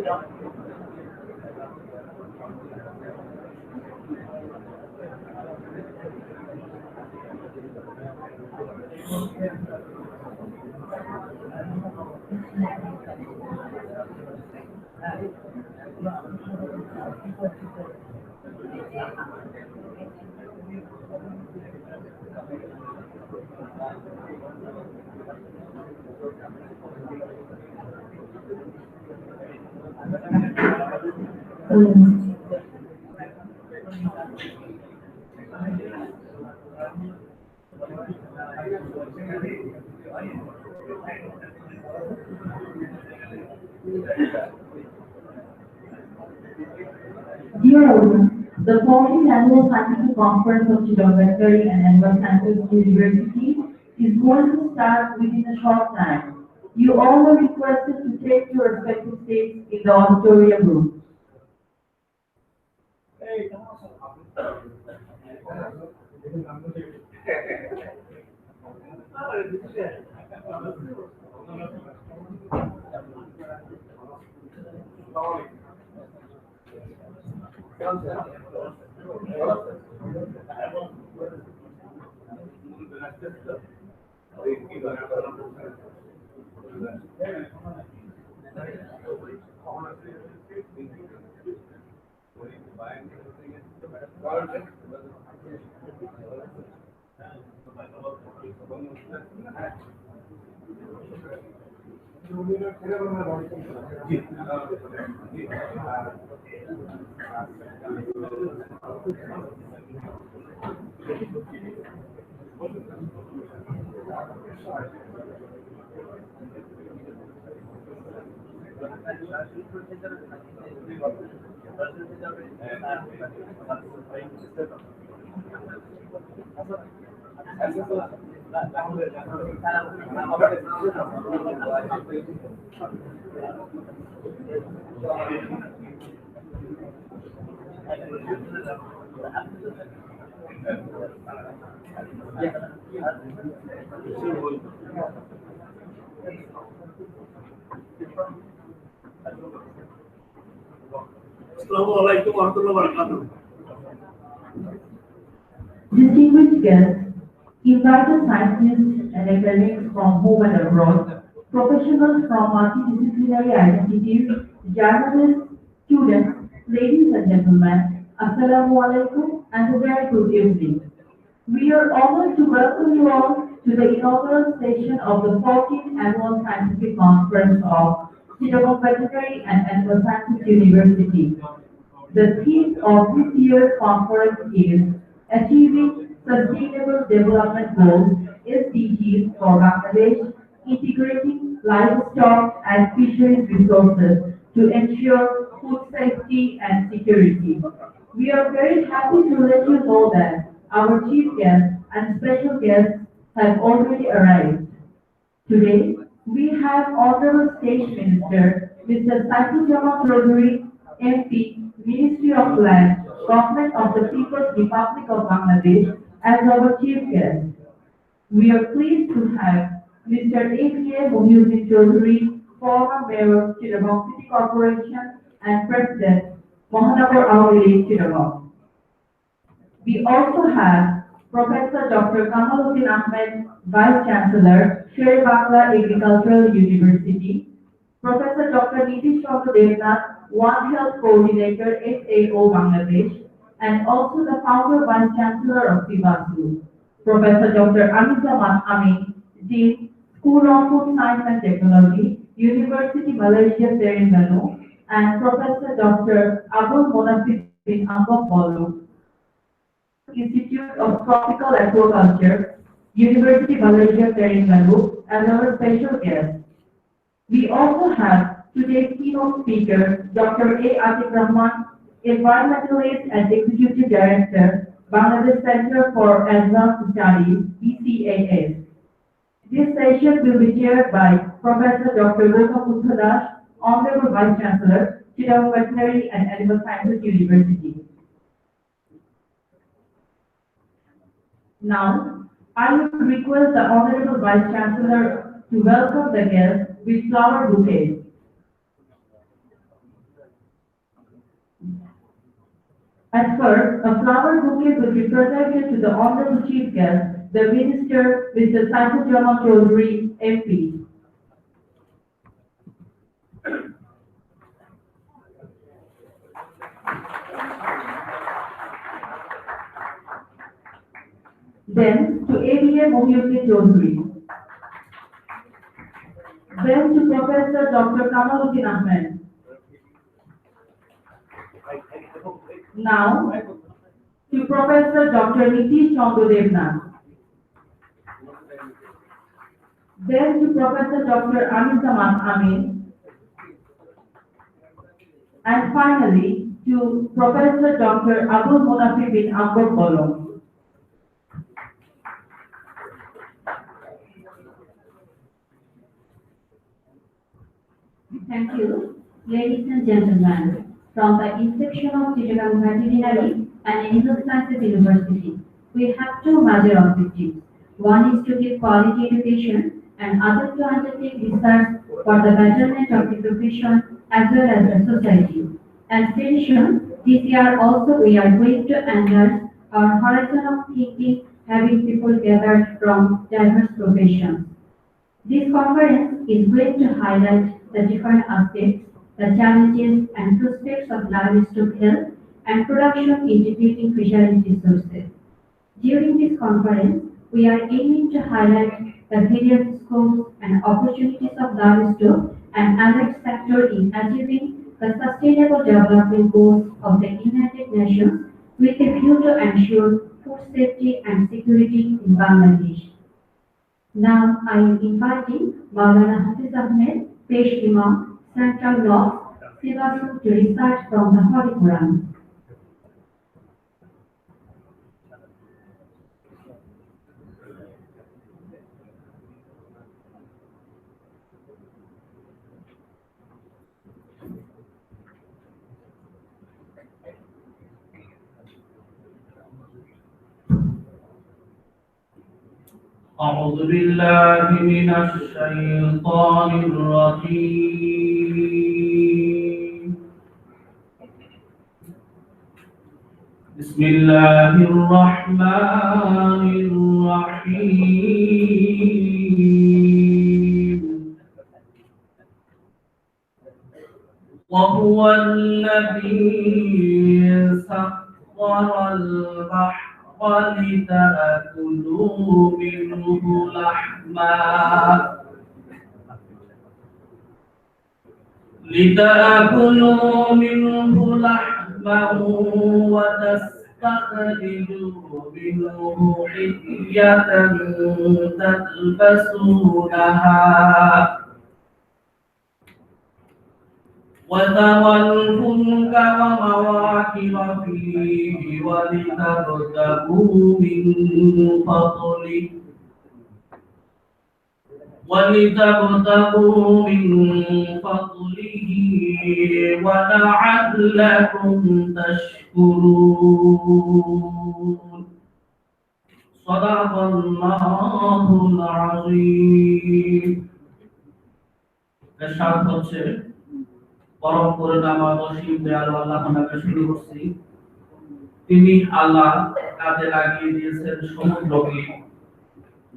Dear audience, the 14th Annual Scientific Conference of Veterinary and Animal Sciences University is going to start within a short time. You all are requested to take your respective seats in the auditorium room. Distinguished guests, invited scientists and academics from home and abroad, professionals from multidisciplinary identities, journalists, students, ladies and gentlemen, Assalamu alaikum and a very good evening. We are honored to welcome you all to the inaugural session of the 14th Annual Scientific Conference of Veterinary and Animal Sciences University. The theme of this year's conference is Achieving Sustainable Development Goals (SDGs) for Bangladesh, integrating livestock and fisheries resources to ensure food safety and security. We are very happy to let you know that our chief guests and special guests have already arrived. Today, we have Honorable State Minister, Mr. Saifuzzaman Chaudhury, MP, Ministry of Land, Government of the People's Republic of Bangladesh, as our chief guest. We are pleased to have Mr. A.P.A. Muhyiddin Chaudhury, former Mayor, Chittagong City Corporation, and President, Mahanagar Awami League, Chittagong. We also have Professor Dr. Kamaluddin Ahmed, Vice Chancellor, Sher Bangla Agricultural University, Professor Dr. Nitish Chandra Devnath, One Health Coordinator, SAO Bangladesh, and also the Founder Vice Chancellor of CVASU, Professor Dr. Amizuddin Amin, Dean, School of Food Science and Technology, University Malaysia Terengganu, and Professor Dr. Abul Monasir bin Ambok Bolu, Institute of Tropical Aquaculture, University Malaysia Terengganu, as our special guest. We also have today's keynote speaker, Dr. A. Atik Rahman, Environmentalist and Executive Director, Bangladesh Center for Advanced Studies, BCAS. This session will be chaired by Professor Dr. Gautam Buddha Das, Honorable Vice Chancellor, Chittagong Veterinary and Animal Sciences University. Now, I would request the Honorable Vice Chancellor to welcome the guests with flower bouquets. At first, a flower bouquet will be presented to the Honorable Chief Guest, the Minister, Mr. Saiful Chaudhary, MP. Then to ABA Mohiuddin Chaudhary. Then to Professor Dr. Kamaluddin Ahmed. Now to Professor Dr. Nitish Chandra Devnath. Then to Professor Dr. Amizaman Amin. And finally to Professor Dr. Abdul Munafi bin Amr Kolom. Thank you. Ladies and gentlemen, from the inception of Chittagong Veterinary and Animal Sciences University, we have two major objectives. One is to give quality education and other to undertake research for the betterment of the profession as well as the society. As tradition, this year also we are going to enlarge our horizon of thinking, having people gathered from diverse professions. This conference is going to highlight the different aspects, the challenges and prospects of livestock health and production integrating fisheries resources. During this conference, we are aiming to highlight the various scopes and opportunities of livestock and allied sector in achieving the sustainable development goals of the United Nations with a view to ensure food safety and security in Bangladesh. Now I am inviting Maulana Hafiz Ahmed, Pesh Imam, Central Law, CVASU to recite from the Holy Quran. أعوذ بالله من الشيطان الرجيم بسم الله الرحمن الرحيم وهو الذي سخر البحر ولتأكلوا منه لحما وتستخرجوا منه حلية تلبسونها وترى الفلك ومواكب فيه ولتبتغوا من فضله ولعلكم تشكرون صدق الله العظيم ارشاد হচ্ছে পরম করুণাময় অসীম দয়ালু আল্লাহর নামে শুরু করছি। তিনি আল্লাহ কাজে লাগিয়ে দিয়েছেন সমুদ্রকে,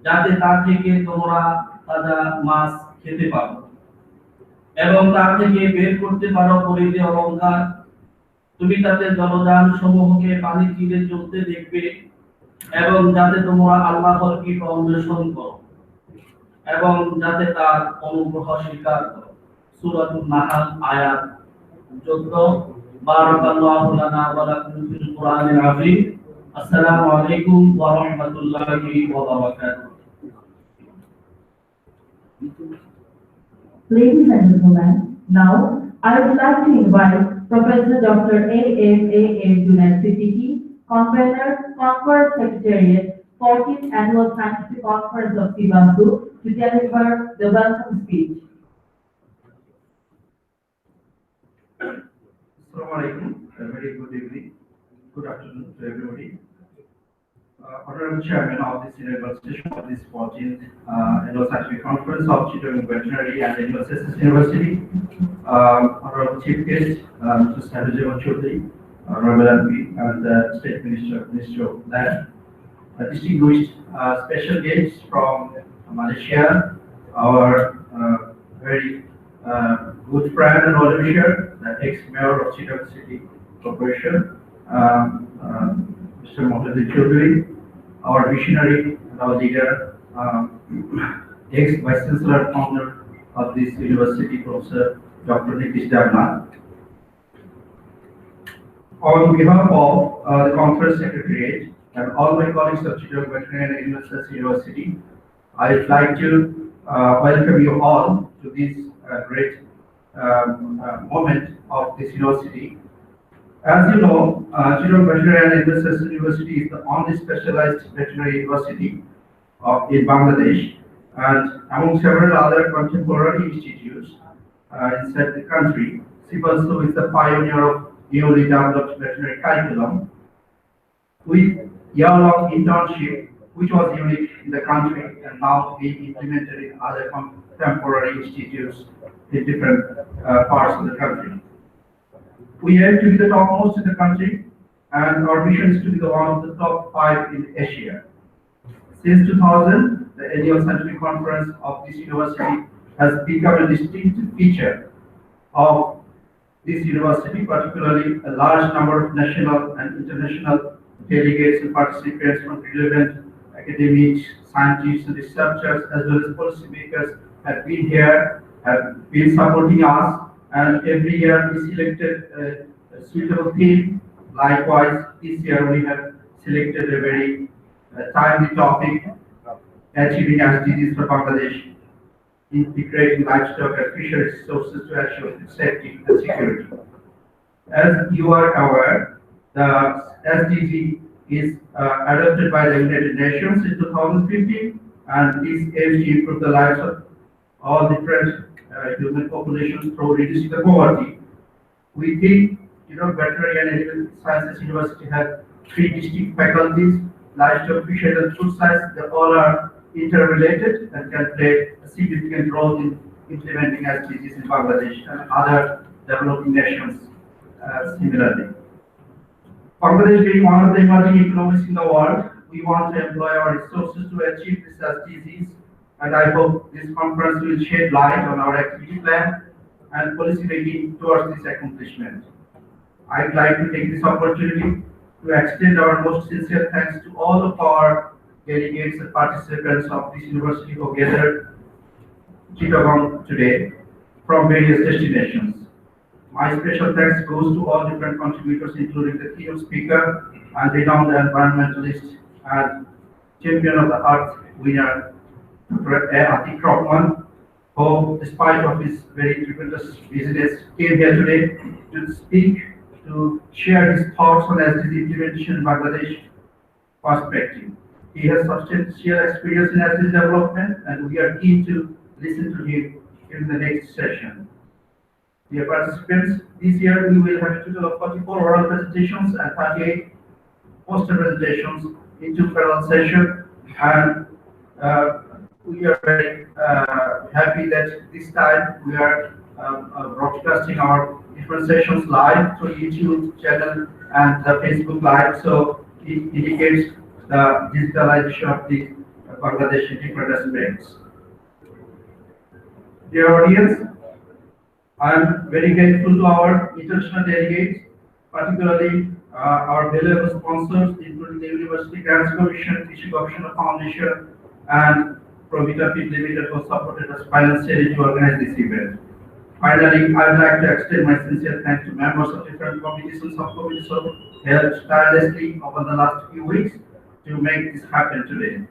যাতে তা থেকে তোমরা তাজা মাছ খেতে পারো এবং তার থেকে বের করতে পারো পরিধি অলঙ্কার। তুমি তাতে জলযান সমূহকে পানি তীরে চলতে দেখবে এবং যাতে তোমরা আল্লাহর কৃপা অন্বেষণ করো এবং যাতে তার অনুগ্রহ স্বীকার করো। সূরাতুন নাহল আয়াত 14। বারাকাল্লাহু লানা ওয়া লাকুম ফিল কুরআনিল আযীম। আসসালামু আলাইকুম ওয়া রাহমাতুল্লাহি ওয়া বারাকাতুহু। Ladies and gentlemen, now I would like to invite Professor Dr. A.M. Junaid Siddiqui, Convener, Conference Secretariat, 14th Annual Scientific Conference of CVASU, to deliver the welcome speech. Assalamu alaikum. A very good evening. Good afternoon to everybody. Honorable Chairman of this inaugural session of this 14th Annual Scientific Conference of Chittagong Veterinary and Animal Sciences University, Honorable Chief Guest, Mr. Sahajavan Chaudhary, Honorable MP, and the State Minister of Land, distinguished special guests from Malaysia, our very good friend and well-wisher, the ex-mayor of Chittagong City Corporation, Mr. Mohadin Chaudhary, our visionary and our leader, ex-vice chancellor founder of this university, Professor Dr. Nitish Dharma. On behalf of the conference secretariat and all my colleagues of Chittagong Veterinary University, I'd like to welcome you all to this great moment of this university. As you know, Chittagong Veterinary University is the only specialized veterinary university in Bangladesh, and among several other contemporary institutes inside the country, CVASU is the pioneer of newly developed veterinary curriculum with year-long internship, which was unique in the country and now being implemented in other contemporary institutes in different parts of the country. We aim to be the topmost in the country, and our mission is to be the one of the top 5 in Asia. Since 2000, the annual scientific conference of this university has become a distinctive feature of this university, particularly a large number of national and international delegates and participants from relevant academics, scientists, and researchers, as well as policymakers have been here, have been supporting us, and every year we selected a suitable theme. Likewise, this year we have selected a very timely topic, achieving SDGs for Bangladesh, integrating livestock and fisheries resources to ensure its safety and security. As you are aware, the SDG is adopted by the United Nations in 2015, and this aims to improve the lives of all different human populations through reducing the poverty. We think, Veterinary and Animal Sciences University has 3 distinct faculties: livestock, fisheries, and food science. They all are interrelated and can play a significant role in implementing SDGs in Bangladesh and other developing nations similarly. Bangladesh being one of the emerging economies in the world, we want to employ our resources to achieve these SDGs, and I hope this conference will shed light on our activity plan and policy making towards this accomplishment. I'd like to take this opportunity to extend our most sincere thanks to all of our delegates and participants of this university who gathered Chittagong today from various destinations. My special thanks goes to all different contributors, including the keynote speaker and renowned environmentalist and champion of the earth winner, Dr. Atik Rockman, who, despite of his very tremendous business, came here today to speak, to share his thoughts on SDG implementation in Bangladesh perspective. He has substantial experience in SDG development, and we are keen to listen to him in the next session. Dear participants, this year we will have a total of 44 oral presentations and 38 poster presentations in 2 parallel sessions, and we are very happy that this time we are broadcasting our different sessions live through YouTube channel and the Facebook Live, so it indicates the digitalization of the Bangladesh in different aspects. Dear audience, I am very grateful to our international delegates, particularly our valuable sponsors, including the University Grants Commission, Tissue Gopshana Foundation, and Provita Feed Limited, who supported us financially to organize this event. Finally, I would like to extend my sincere thanks to members of different committees and subcommittees who helped tirelessly over the last few weeks to make this happen today.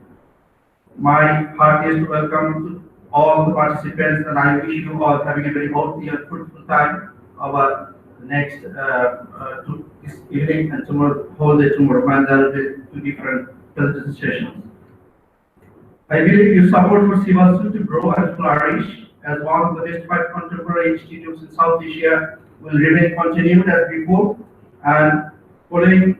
My heartiest welcome to all the participants, and I wish you all having a very healthy and fruitful time over the next this evening and tomorrow, whole day tomorrow, when there will be 2 different presentation sessions. I believe your support for CVASU to grow and flourish as one of the best 5 contemporary institutes in South Asia will remain continued as before. And following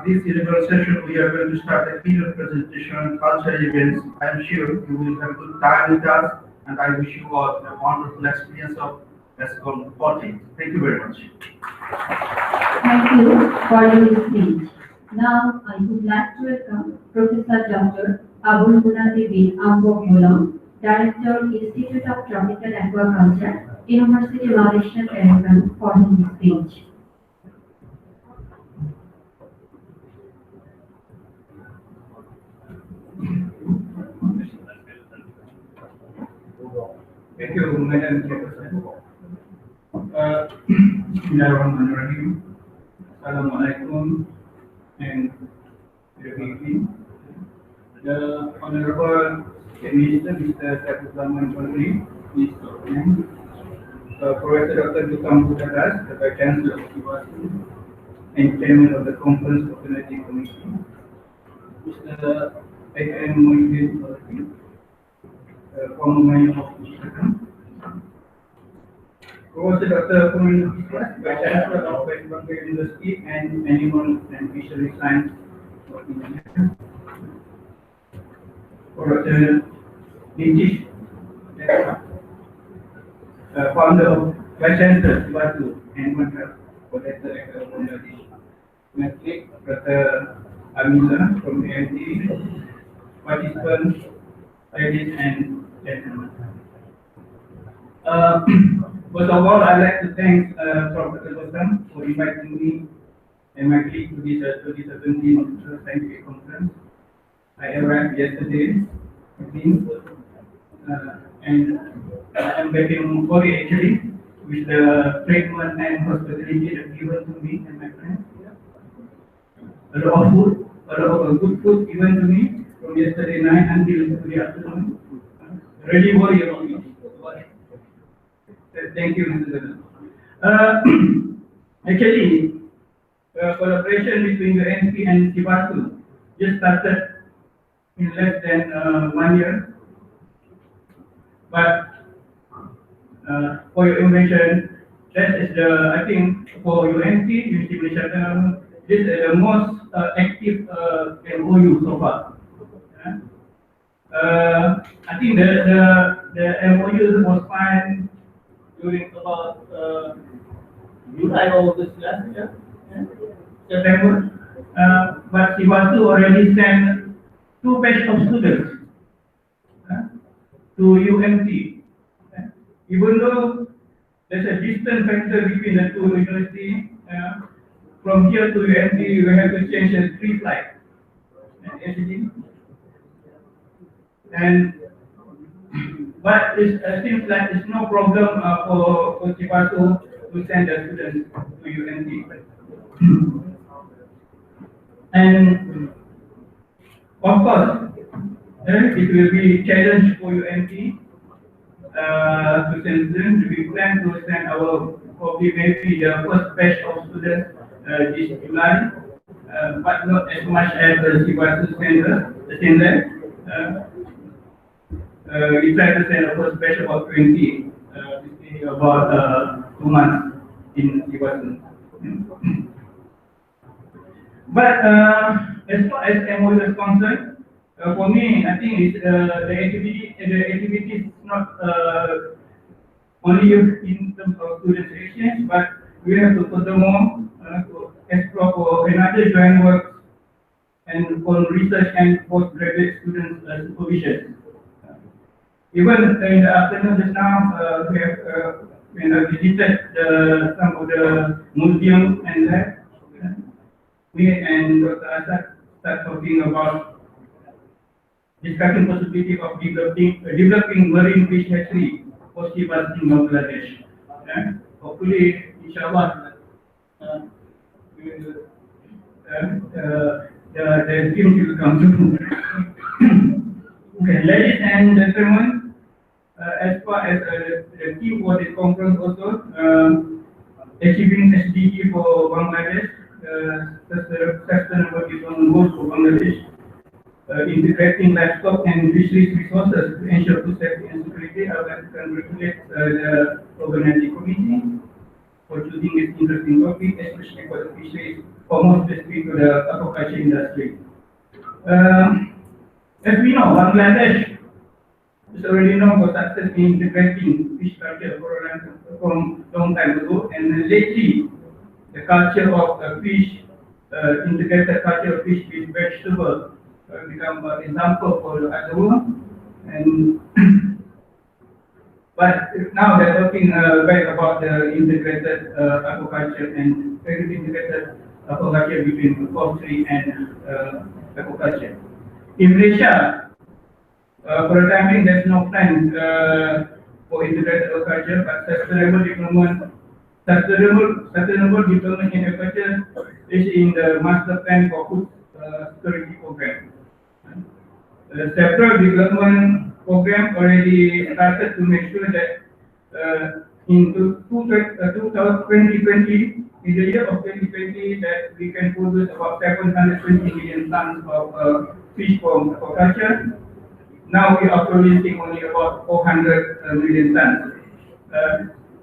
this inaugural session, we are going to start a keynote presentation, cultural events. I am sure you will have a good time with us, and I wish you all a wonderful experience of as on 40. Thank you very much. Thank you for your speech. Now, I would like to welcome Professor Dr. Abul Munati bin Ambo Mulam, Director, Institute of Tropical Aquaculture, University Malaysia, Tehran, for his speech. Thank you, Madam Chairperson. Bismillahirrahmanirrahim. Assalamualaikum and good evening. The Honorable Minister, Mr. Saiful Chaudhry, is present. Professor Dr. Dukam Budadas, the Vice Chancellor of CVASU and Chairman of the Conference of Energy Committee. Mr. A.M. Mohidin Chaudhry, former Mayor of Jakarta. Professor Dr. Pumin Iswas, Vice Chancellor of West Bengal University and Animal and Fisheries Science of India. Professor Nitish, founder of Vice Chancellor CVASU and Mantra, Professor of Bangladesh. Next, Dr. Amisa from AMT, participants, ladies and gentlemen. First of all, I'd like to thank Professor Gosam for inviting me and my colleague to this 2017 scientific conference. I arrived yesterday evening, and I am getting sorry actually with the treatment and hospitality that given to me and my friends. A lot of food, a lot of good food given to me from yesterday night until today afternoon. Really worry about me. Thank you, Mr. Actually, collaboration between the NP and CVASU just started in less than 1 year. But for your information, that is the, I think, for UNC, University of Malaysia, this is the most active MOU so far. I think the MOU was signed during about July or this last year, September. But CVASU already sent 2 batch of students to UMT. Even though there's a distance factor between the 2 universities, from here to UMT, we have to change 3 flights. And but it seems like it's no problem for CVASU to send the students to UNT. And of course, it will be a challenge for UNT to send students. We plan to send our probably maybe the first batch of students this July, but not as much as the CVASU sender. We try to send a first batch about 20, about 2 months in CVASU. But as far as MOU is concerned, for me, I think it's, the activity is not only in terms of student exchange, but we have to furthermore to explore for another joint work and on research and postgraduate student supervision. Even in the afternoon just now, we have visited some of the museum and lab. We and Dr. Asad start talking about discussing possibility of developing marine fish hatchery for seabirds in Bangladesh. Hopefully, inshallah, the dreams will come true. Okay, ladies and gentlemen, as far as the key for this conference also, achieving SDG for Bangladesh, sustainable development goals for Bangladesh, integrating livestock and fisheries resources to ensure food safety and security. I would like to congratulate the organizing committee for choosing this interesting topic, especially for the fisheries, almost specific to the aquaculture industry. As we know, Bangladesh is already known for success in integrating fish culture from long time ago, and lately the culture of fish, integrated culture of fish with vegetable become an example for the other world. And but now they're talking back about the integrated aquaculture and very integrated aquaculture between poultry and aquaculture. In Malaysia, for the time being, there's no plan for integrated aquaculture, but sustainable development in aquaculture is in the master plan for food security program. Several development programs already started to make sure that in 2020, in the year of 2020, that we can produce about 720 million tons of fish from aquaculture. Now we are producing only about 400 million tons.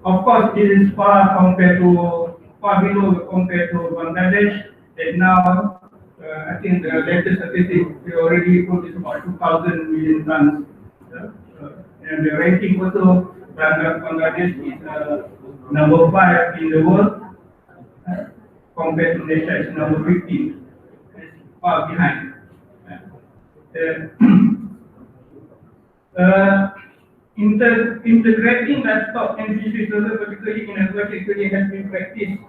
Of course, it is far below compared to Bangladesh. That now, I think the latest statistics, we already produce about 2,000 million tons. And the ranking also, Bangladesh is number 5 in the world, compared to Malaysia is number 15. It's far behind. Integrating livestock and fish resources, particularly in aquaculture, has been practiced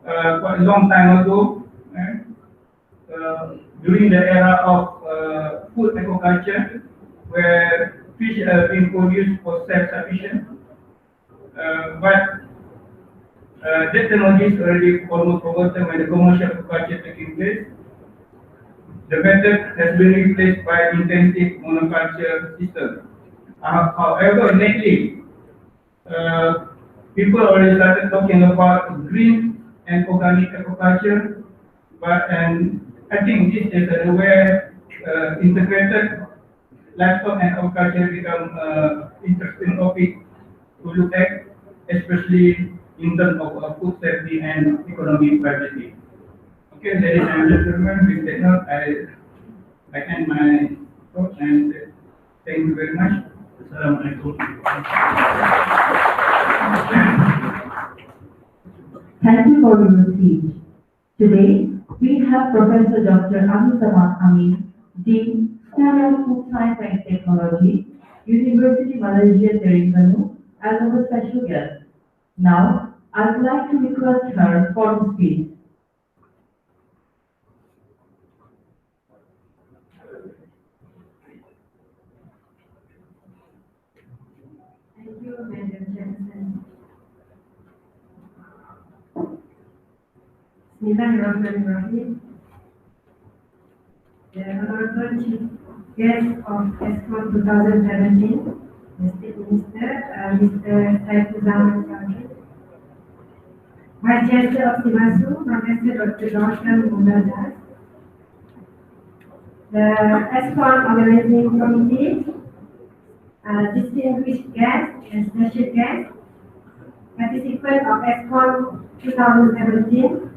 quite a long time ago. During the era of food aquaculture, where fish are being produced for self-sufficient, but that technology is already almost forgotten when the commercial aquaculture taking place. The method has been replaced by intensive monoculture system. However, lately, people already started talking about green and organic aquaculture, and I think this is where integrated livestock and aquaculture become interesting topic to look at, especially in terms of food safety and economic viability. Okay, ladies and gentlemen, with that note, I end my talk and thank you very much. Assalamualaikum. Thank you for your speech. Today, we have Professor Dr. Abdul Amin, Dean, School of Food Science and Technology, University Malaysia Terengganu, as our special guest. Now, I would like to request her for the speech. Thank you, Madam Johnson. Bismillahirrahmanirrahim. The Honorable Chief Guest of ESCON 2017, the State Minister, Mr. Saiful, Vice Chancellor of CVASU, Professor Dr. Roshan Mundadas, the ESCON Organizing Committee, distinguished guests and special guests, participants of ESCON 2017,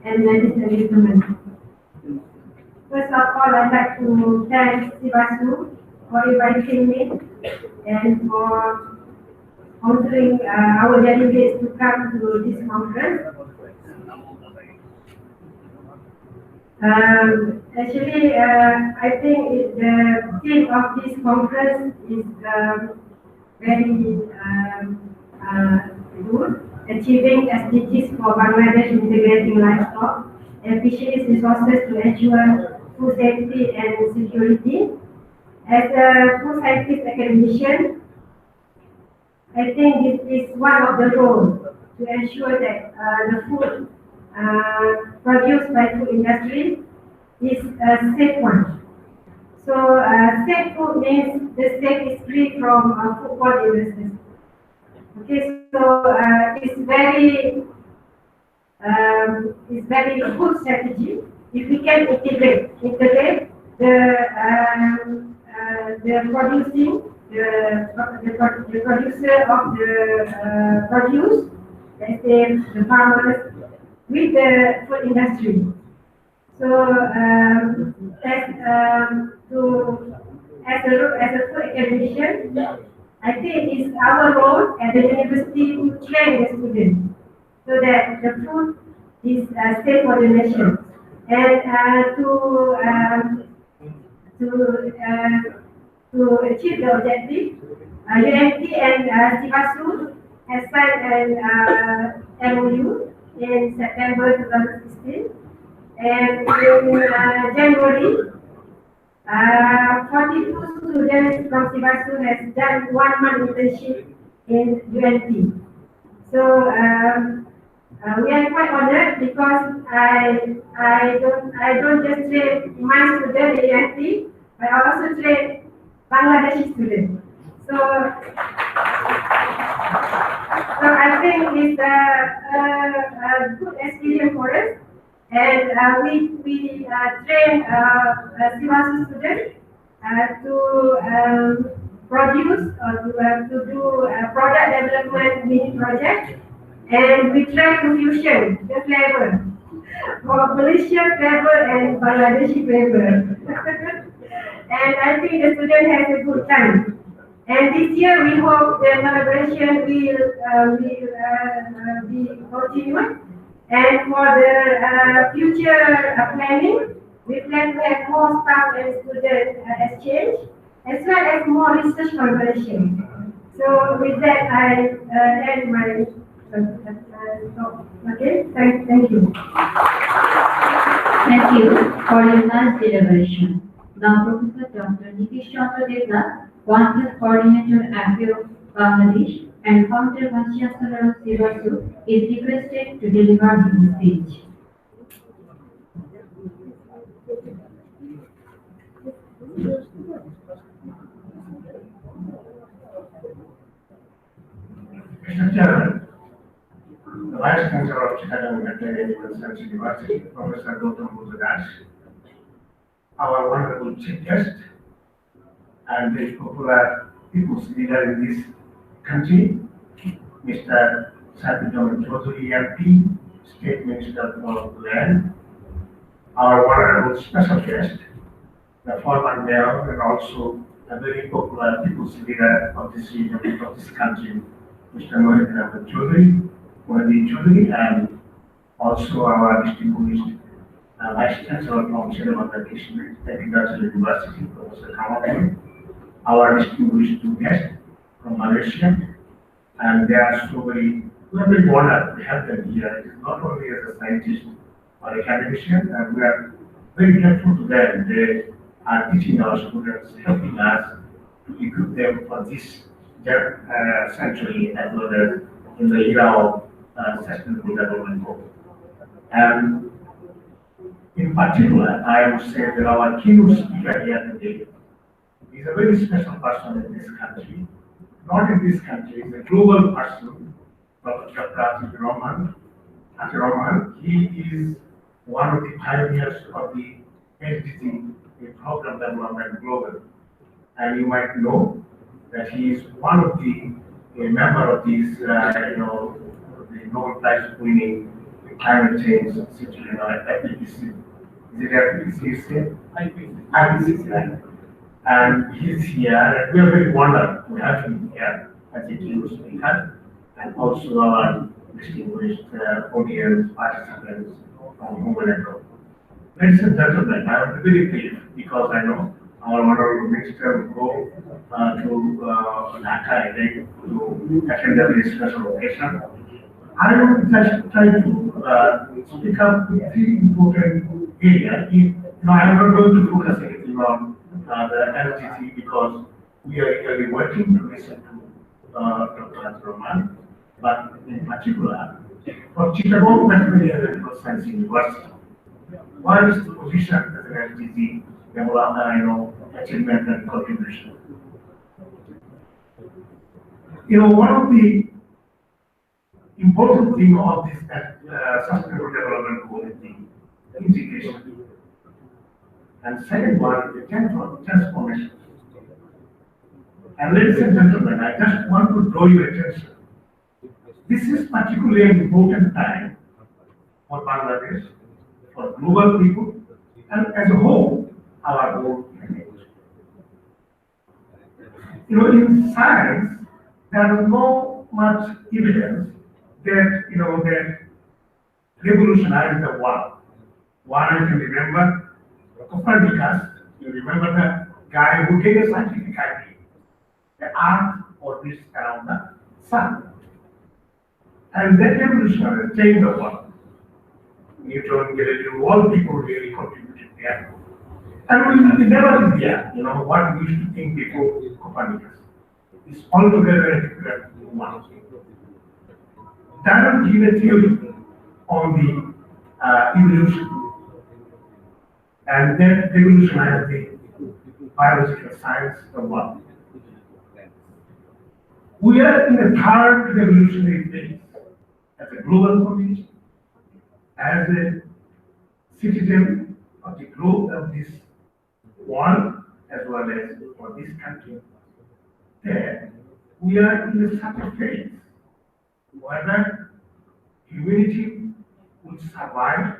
and ladies and gentlemen. First of all, I'd like to thank CVASU for inviting me and for sponsoring our delegates to come to this conference. Actually, I think the theme of this conference is very good. Achieving SDGs for Bangladesh, integrating livestock and fisheries resources to ensure food safety and security. As a food scientist academician, I think it is one of the roles to ensure that the food produced by food industry is a safe one. So safe food means the safe is free from foodborne illnesses. Okay, so it's very good strategy if we can integrate the producing the producer of the produce, let's say the farmers, with the food industry. So to as a full academician, I think it's our role at the university to train the students so that the food is safe for the nation and to achieve the objective. UNT and CVASU has signed an MOU in September 2016, and in January, 42 students from CVASU has done 1 month internship in UNT. So we are quite honored because I don't just train my students in UNT, but I also train Bangladeshi students. So I think it's a good experience for us, and we train CVASU students to produce or to do product development mini project, and we try to fusion the flavor for Malaysian flavor and Bangladeshi flavor. And I think the student has a good time. And this year we hope the collaboration will be continued. And for the future planning, we plan to have more staff and student exchange, as well as more research collaboration. So with that, I end my talk. Okay, thank you. Thank you for your nice deliberation. Now, Professor Dr. Nitish Chandra Devnath, One Coordinator Affairs Bangladesh and Founder Vice Chancellor of CVASU, is requested to deliver his speech. Mr. Chairman, the Vice Chancellor of Chicago Medical Science University, Professor Dr. Muzadas, our wonderful chief guest, and the popular people's leader in this country, Mr. Satyajaman Chaudhary MP, State Minister for Land, our wonderful special guest, the former mayor and also a very popular people's leader of this region, of this country, Mr. Mohit Chaudhary, and also our distinguished Vice Chancellor from Srilanka Agricultural University, Professor Kamal, our distinguished two guests from Malaysia, and they are so very, we are very honored to have them here. It is not only as a scientist or academician, and we are very grateful to them. They are teaching our students, helping us to equip them for this century as well as in the era of sustainable development goals. And in particular, I would say that our keynote speaker here today is a very special person in this country. Not in this country, he's a global person, Dr. Dr. Roman. He is one of the pioneers of the SDG, the Program Development Global. And you might know that he is one of a member of these, the Nobel Prize winning climate change situation, IPCC. Is it IPCC? IPCC, right? And he's here, and we are very honored to have him here as a keynote speaker, and also our distinguished audience participants from home and abroad. Ladies and gentlemen, I am very brief because I know our honorable minister will go to Dhaka, I think, to attend a very special occasion. I will just try to speak up three important areas. I am not going to focus anything on the LGC because we are eagerly working to listen to Dr. Roman, but in particular, for Chicago Medical Science University, what is the position as an LGC development, achievement and contribution? One of the important thing of this sustainable development goal is the integration. And second one is the transformation. And ladies and gentlemen, I just want to draw your attention. This is particularly an important time for Bangladesh, for global people, and as a whole, our whole planet. In science, there is no much evidence that, that revolutionized the world. One I can remember, Copernicus, you remember the guy who gave a scientific idea. The Earth orbits around the Sun. And that revolution changed the world. Newton, Galileo, all people really contributed there. And we will never be there, what we used to think before Copernicus. It's altogether a different one. Darwin gave a theory on the evolution, and that revolutionized the biological science of the world. We are in the third revolutionary phase as a global community, as a citizen of the globe of this world, as well as for this country. That we are in such a phase whether humanity will survive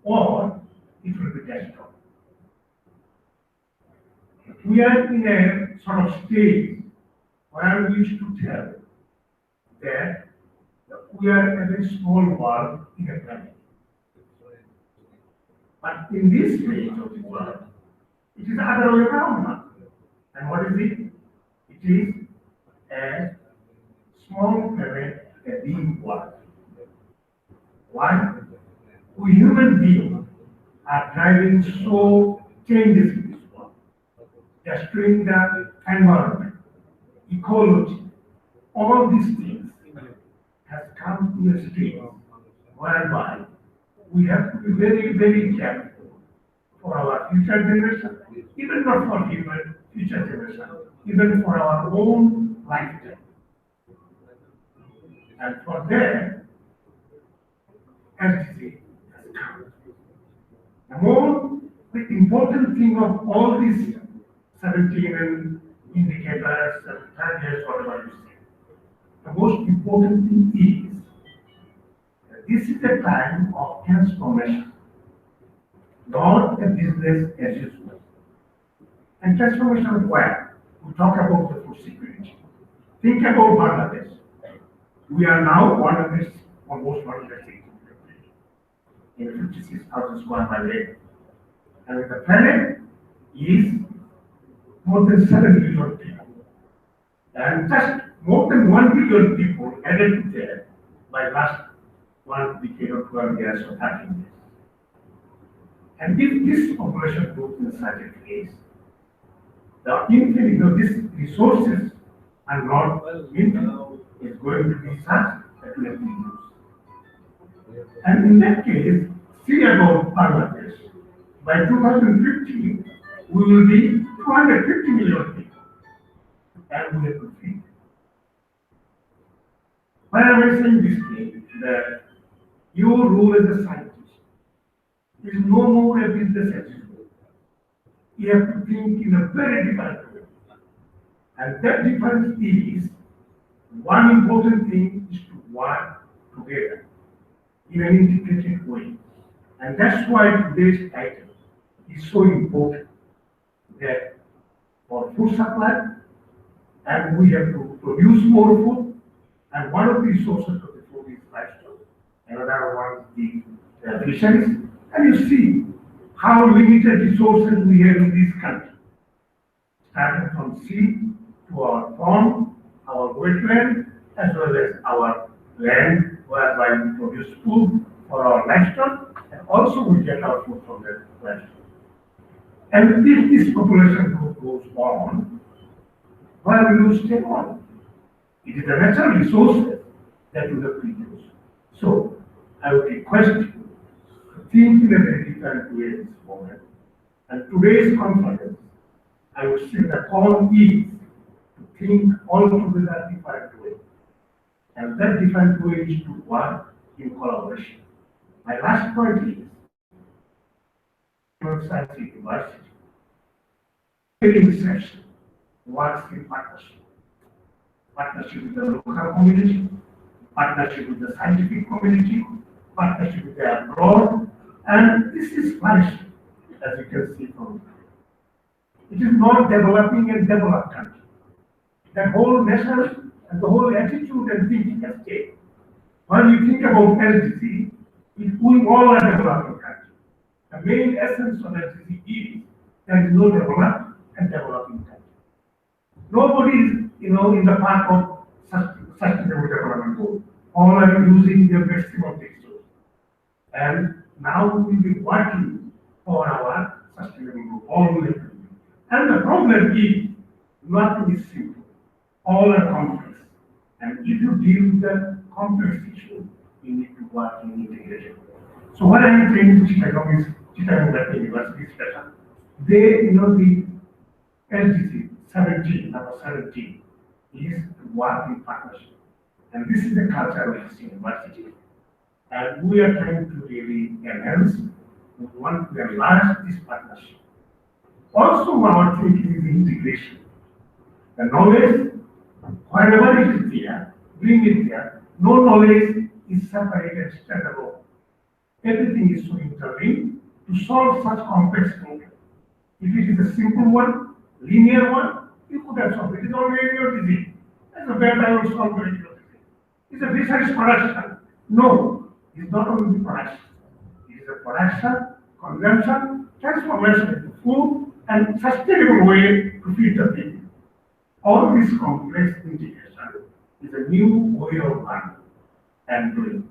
or it will be destroyed. We are in a sort of stage where we used to tell that we are a very small world in a planet. But in this phase of the world, it is the other way around now. And what is it? It is a small planet, a big world. Why? We human beings are driving so changes in this world, destroying the environment, ecology, all these things has come to a stage whereby we have to be very, very careful for our future generation, even not for future generation, even for our own lifetime. And for that, SDG has come. The more the important thing of all these 17 indicators and targets, whatever you say, the most important thing is that this is a time of transformation, not a business as usual. And transformation of where? We talk about the food security. Think about Bangladesh. We are now one of these almost 160 in 56,000 square mile area. And the planet is more than 7 billion people. And just more than 1 billion people added to that by last 1 decade or 12 years or 13 years. And if this population grows in such a case, the infinity of these resources are not infinite. Is going to be such that we have to use. And in that case, see about Bangladesh. By 2050, we will be 250 million people. And we have to feed. Why am I saying this thing? That your role as a scientist is no more a business as usual. You have to think in a very different way. And that difference is one important thing is to work together in an integrated way. And that's why today's item is so important, that for food supply, and we have to produce more food, and one of the sources of the food is livestock. Another one is the fisheries. And you see how limited resources we have in this country, starting from sea to our farm, our wetland, as well as our land, whereby we produce food for our livestock, and also we get our food from the livestock. And if this population growth goes on, where will you stay on? It is the natural resources that we have to use. So, I would request you to think in a very different way at this moment. And today's conference, I would say the call is think altogether different way. And that different way is to work in collaboration. My last point is, Science University, research works in partnership. Partnership with the local community, partnership with the scientific community, partnership with the abroad, and this is flourishing, as you can see from it. It is not developing a developed country. the whole nation and the whole attitude and thinking has changed. When you think about LGC, we all are developing country. The main essence of LGC is there is no developed and developing country. Nobody is, in the path of sustainable development goal. All are using the maximum resource. And now we will be working for our sustainable goal. All we have to do. And the problem is, nothing is simple. All are complex. And if you deal with the complex issue, you need to work in integration. So what I am saying to Chicago is, Chicago University is better. They, the LGC 17, number 17, is to work in partnership. And this is the culture of this university. And we are trying to really enhance, we want to enlarge this partnership. Also, our thinking is integration. The knowledge, wherever it is there, bring it there. No knowledge is separated standalone. Everything is so interlinked to solve such complex problems. If it is a simple one, linear one, you could have solved it. It is only your disease. That's a bad I will solve your disease. It's a research production. No, it's not only production. It is a production, consumption, transformation into food, and sustainable way to feed the people. All this complex integration is a new way of learning and doing.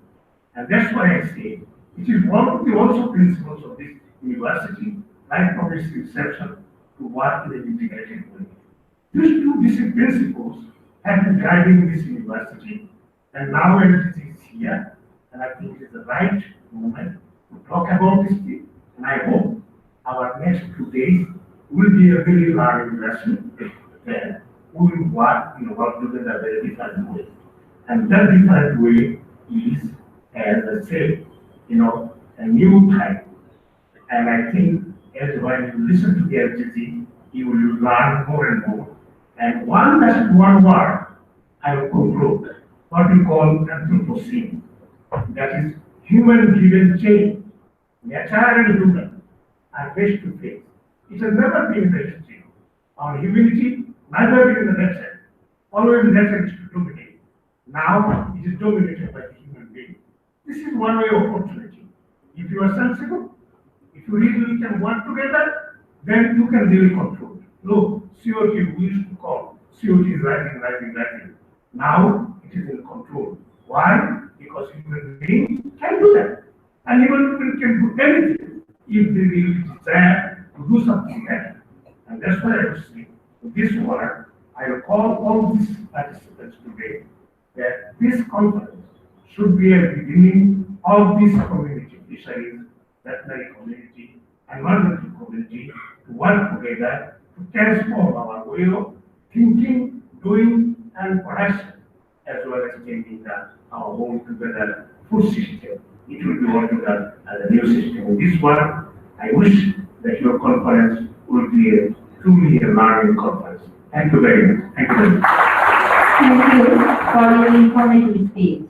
And that's why I say it is one of the also principles of this university, right from its inception, to work in an integrated way. These two basic principles have been guiding this university, and now it is here, and I think it is the right moment to talk about this thing. And I hope our next 2 days will be a very learning lesson, and we will work together very different way. And that different way is, as I said, a new type. And I think as when you listen to the LGC, you will learn more and more. And one word I will conclude, what we call Anthropocene. That is human-driven change. Nature and human are face to face. It has never been face to face. Our humanity neither been in the nature. Always nature is to dominate. Now it is dominated by the human being. This is one way of opportunity. If you are sensible, if you really can work together, then you can really control. Look, CO2 we used to call. CO2 is rising. Now it is in control. Why? Because human beings can do that. And human beings can do anything if they really desire to do something better. And that's why I was saying, this word, I will call all these participants today that this conference should be a beginning of this community, fisheries, veterinary community, environmental community, to work together to transform our way of thinking, doing, and production, as well as changing our whole together food system. It will be working as a new system. In this one, I wish that your conference will be truly a learning conference. Thank you very much. Thank you very much. Thank you for your informative speech.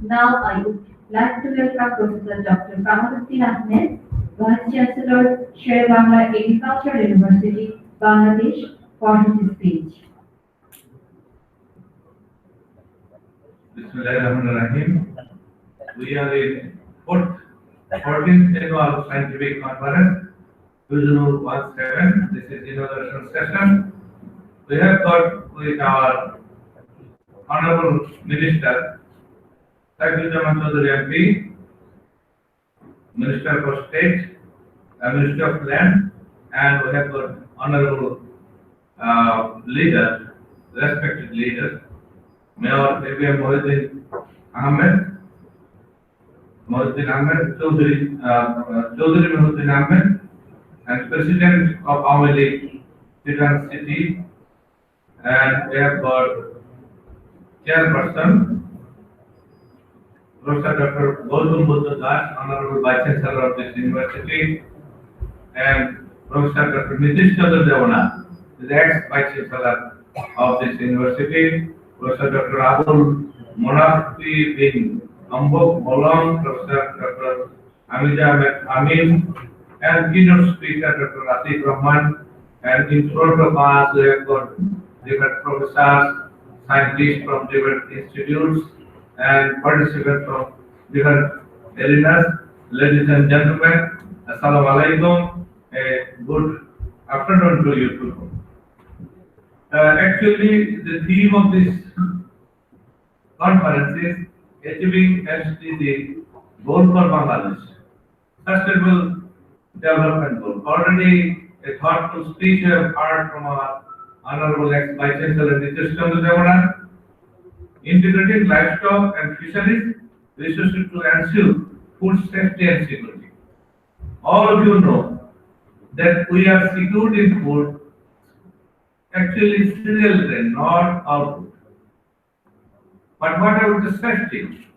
Now I would like to welcome Professor Dr. Kamaluddin Ahmed, Vice Chancellor, Sher Bangla Agricultural University, Bangladesh, for his speech. Bismillahirrahmanirrahim. We are in 14th annual scientific conference, 2017. This is inauguration session. We have got with our Honorable Minister, Saifuzzaman Chaudhary MP, Minister for State, Minister of Land, and we have got Honorable leaders, respected leaders, Mayor A.B.M. Mohideen Ahmed, Chaudhary Mohideen Ahmed, and President of Awami League, Tiran City, and we have got Chairperson, Professor Dr. Gautam Buddha Das, Honorable Vice Chancellor of this university, and Professor Dr. Nitish Chandra Devana, the ex-Vice Chancellor of this university, Professor Dr. Abul Monafi bin Ambok Bolong, Professor Dr. Hamida Amin, and keynote speaker Dr. Atif Rahman, and in front of us we have got different professors, scientists from different institutes, and participants from different arenas. Ladies and gentlemen, Assalamu alaikum. A good afternoon to you people. Actually, the theme of this conference is achieving SDG goal for Bangladesh, sustainable development goal. Already a thoughtful speech we have heard from our Honorable ex-Vice Chancellor Nitish Chandra Devanan, integrating livestock and fisheries resources to ensure food safety and security. All of you know that we are secured in food, actually cereal grain, not output. But what about the safety?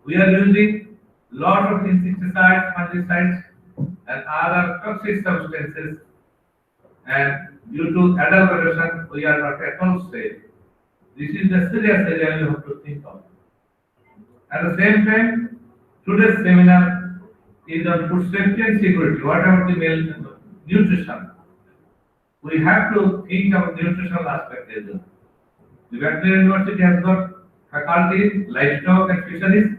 We are using lot of insecticides, fungicides, and other toxic substances, and due to adulteration, we are not at all safe. This is the serious area you have to think of. At the same time, today's seminar is on food safety and security. What about the nutrition? We have to think of nutritional aspect as well. The veterinary university has got faculty, livestock and fisheries.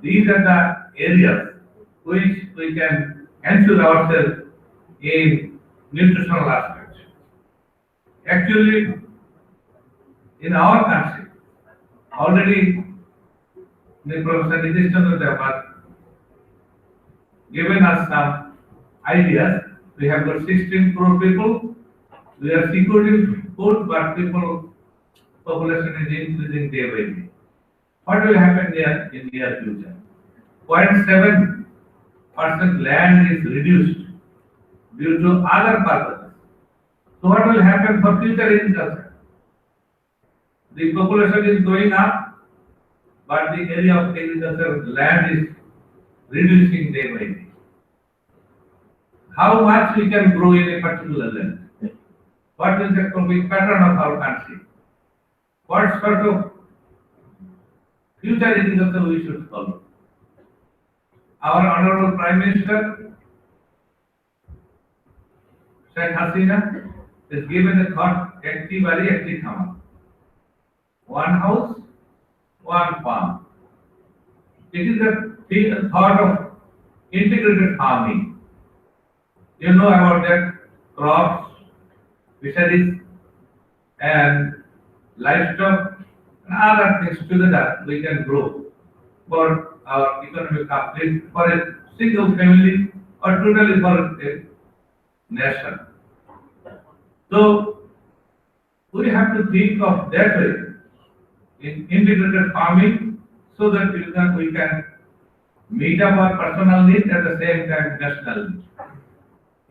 These are the areas which we can ensure ourselves in nutritional aspect. Actually, in our country, already the Professor Nitish Chandra Devanan given us some ideas. We have got 16 crore people. We are securing food, but people population is increasing day by day. What will happen there in near future? 0.7% land is reduced due to other purposes. So what will happen for future agriculture? The population is going up, but the area of agriculture land is reducing day by day. How much we can grow in a particular land? What is the economic pattern of our country? What sort of future agriculture we should follow? Our Honorable Prime Minister, Sheikh Hasina, has given a thought, Ekti Bari Ekti Khama. One house, one farm. It is a thought of integrated farming. You know about that, crops, fisheries, and livestock, and other things together we can grow for our economic uplift for a single family or totally for a nation. So we have to think of that way in integrated farming so that we can meet up our personal needs at the same time national needs.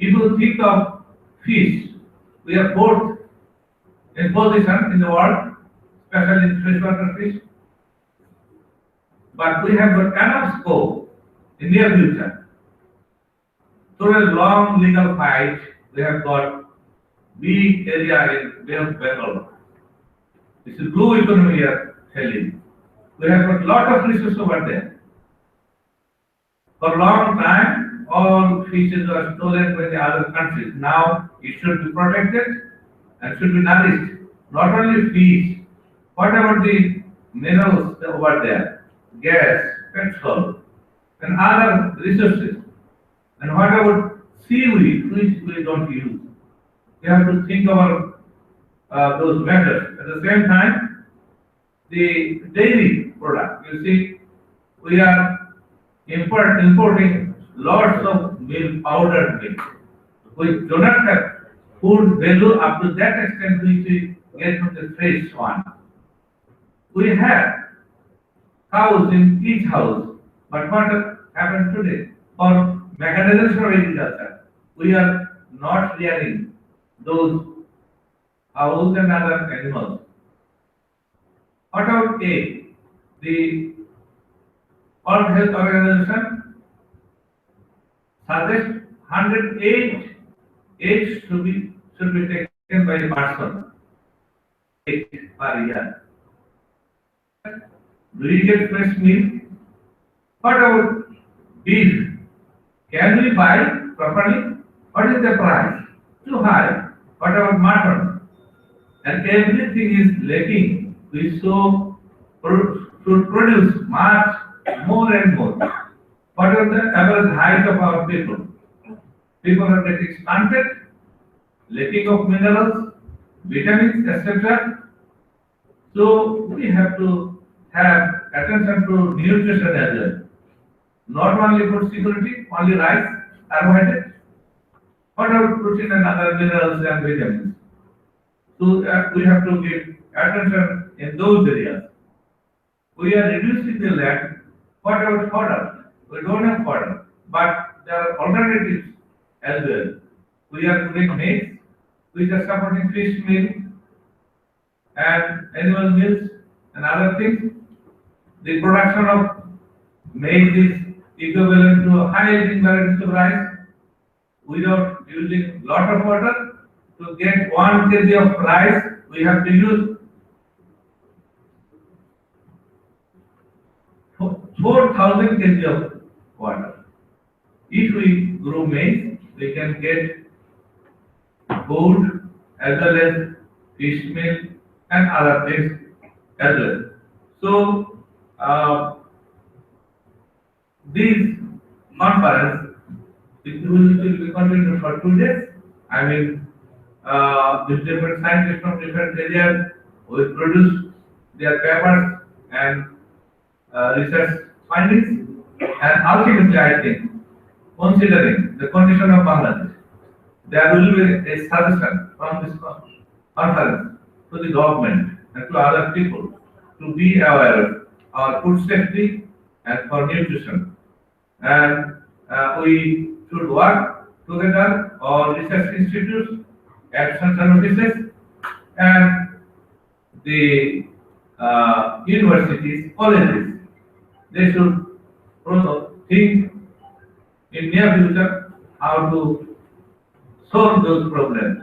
If you think of fish, we are fourth in position in the world, especially in freshwater fish. But we have got enough scope in near future. Through a long legal fight, we have got big area in Bay of Bengal. This is blue economy we are telling. We have got lot of resources over there. For a long time, all fishes were stolen by the other countries. Now it should be protected and should be nourished. Not only fish, what about the minerals over there? Gas, petrol, and other resources. And what about seaweed, which we don't use? We have to think about those matters. At the same time, the dairy product, you see, we are importing lots of milk, powdered milk. We do not have food value up to that extent which we get from the fresh one. We have cows in each house, but what happened today? For mechanization of agriculture, we are not rearing those cows and other animals. What about egg? The World Health Organization suggests 108 eggs should be taken by a person per year. Do we get fresh milk? What about beef? Can we buy properly? What is the price? Too high. What about mutton? and everything is lacking. We should produce much more and more. What are the average height of our people? People are getting stunted, lacking of minerals, vitamins, etc. So we have to have attention to nutrition as well. Not only food security, only rice, carbohydrate, what are protein and other minerals and vitamins. So we have to give attention in those areas. We are reducing the land. What about fodder? We don't have fodder, but there are alternatives as well. We are putting maize, which are supporting fish meal and animal meals and other things. The production of maize is equivalent to a high yielding varieties of rice without using lot of water. To get 1 kg of rice, we have to use 4,000 kg of water. If we grow maize, we can get food as well as fish meal and other things as well. So, these conference it will be continued for 2 days. I mean, these different scientists from different areas will produce their papers and research findings, and ultimately, I think, considering the condition of Bangladesh, there will be a suggestion from this conference to the government and to other people to be aware of our food safety and for nutrition. And we should work together, all research institutes, extension offices, and the universities, colleges. They should think in near future how to solve those problems.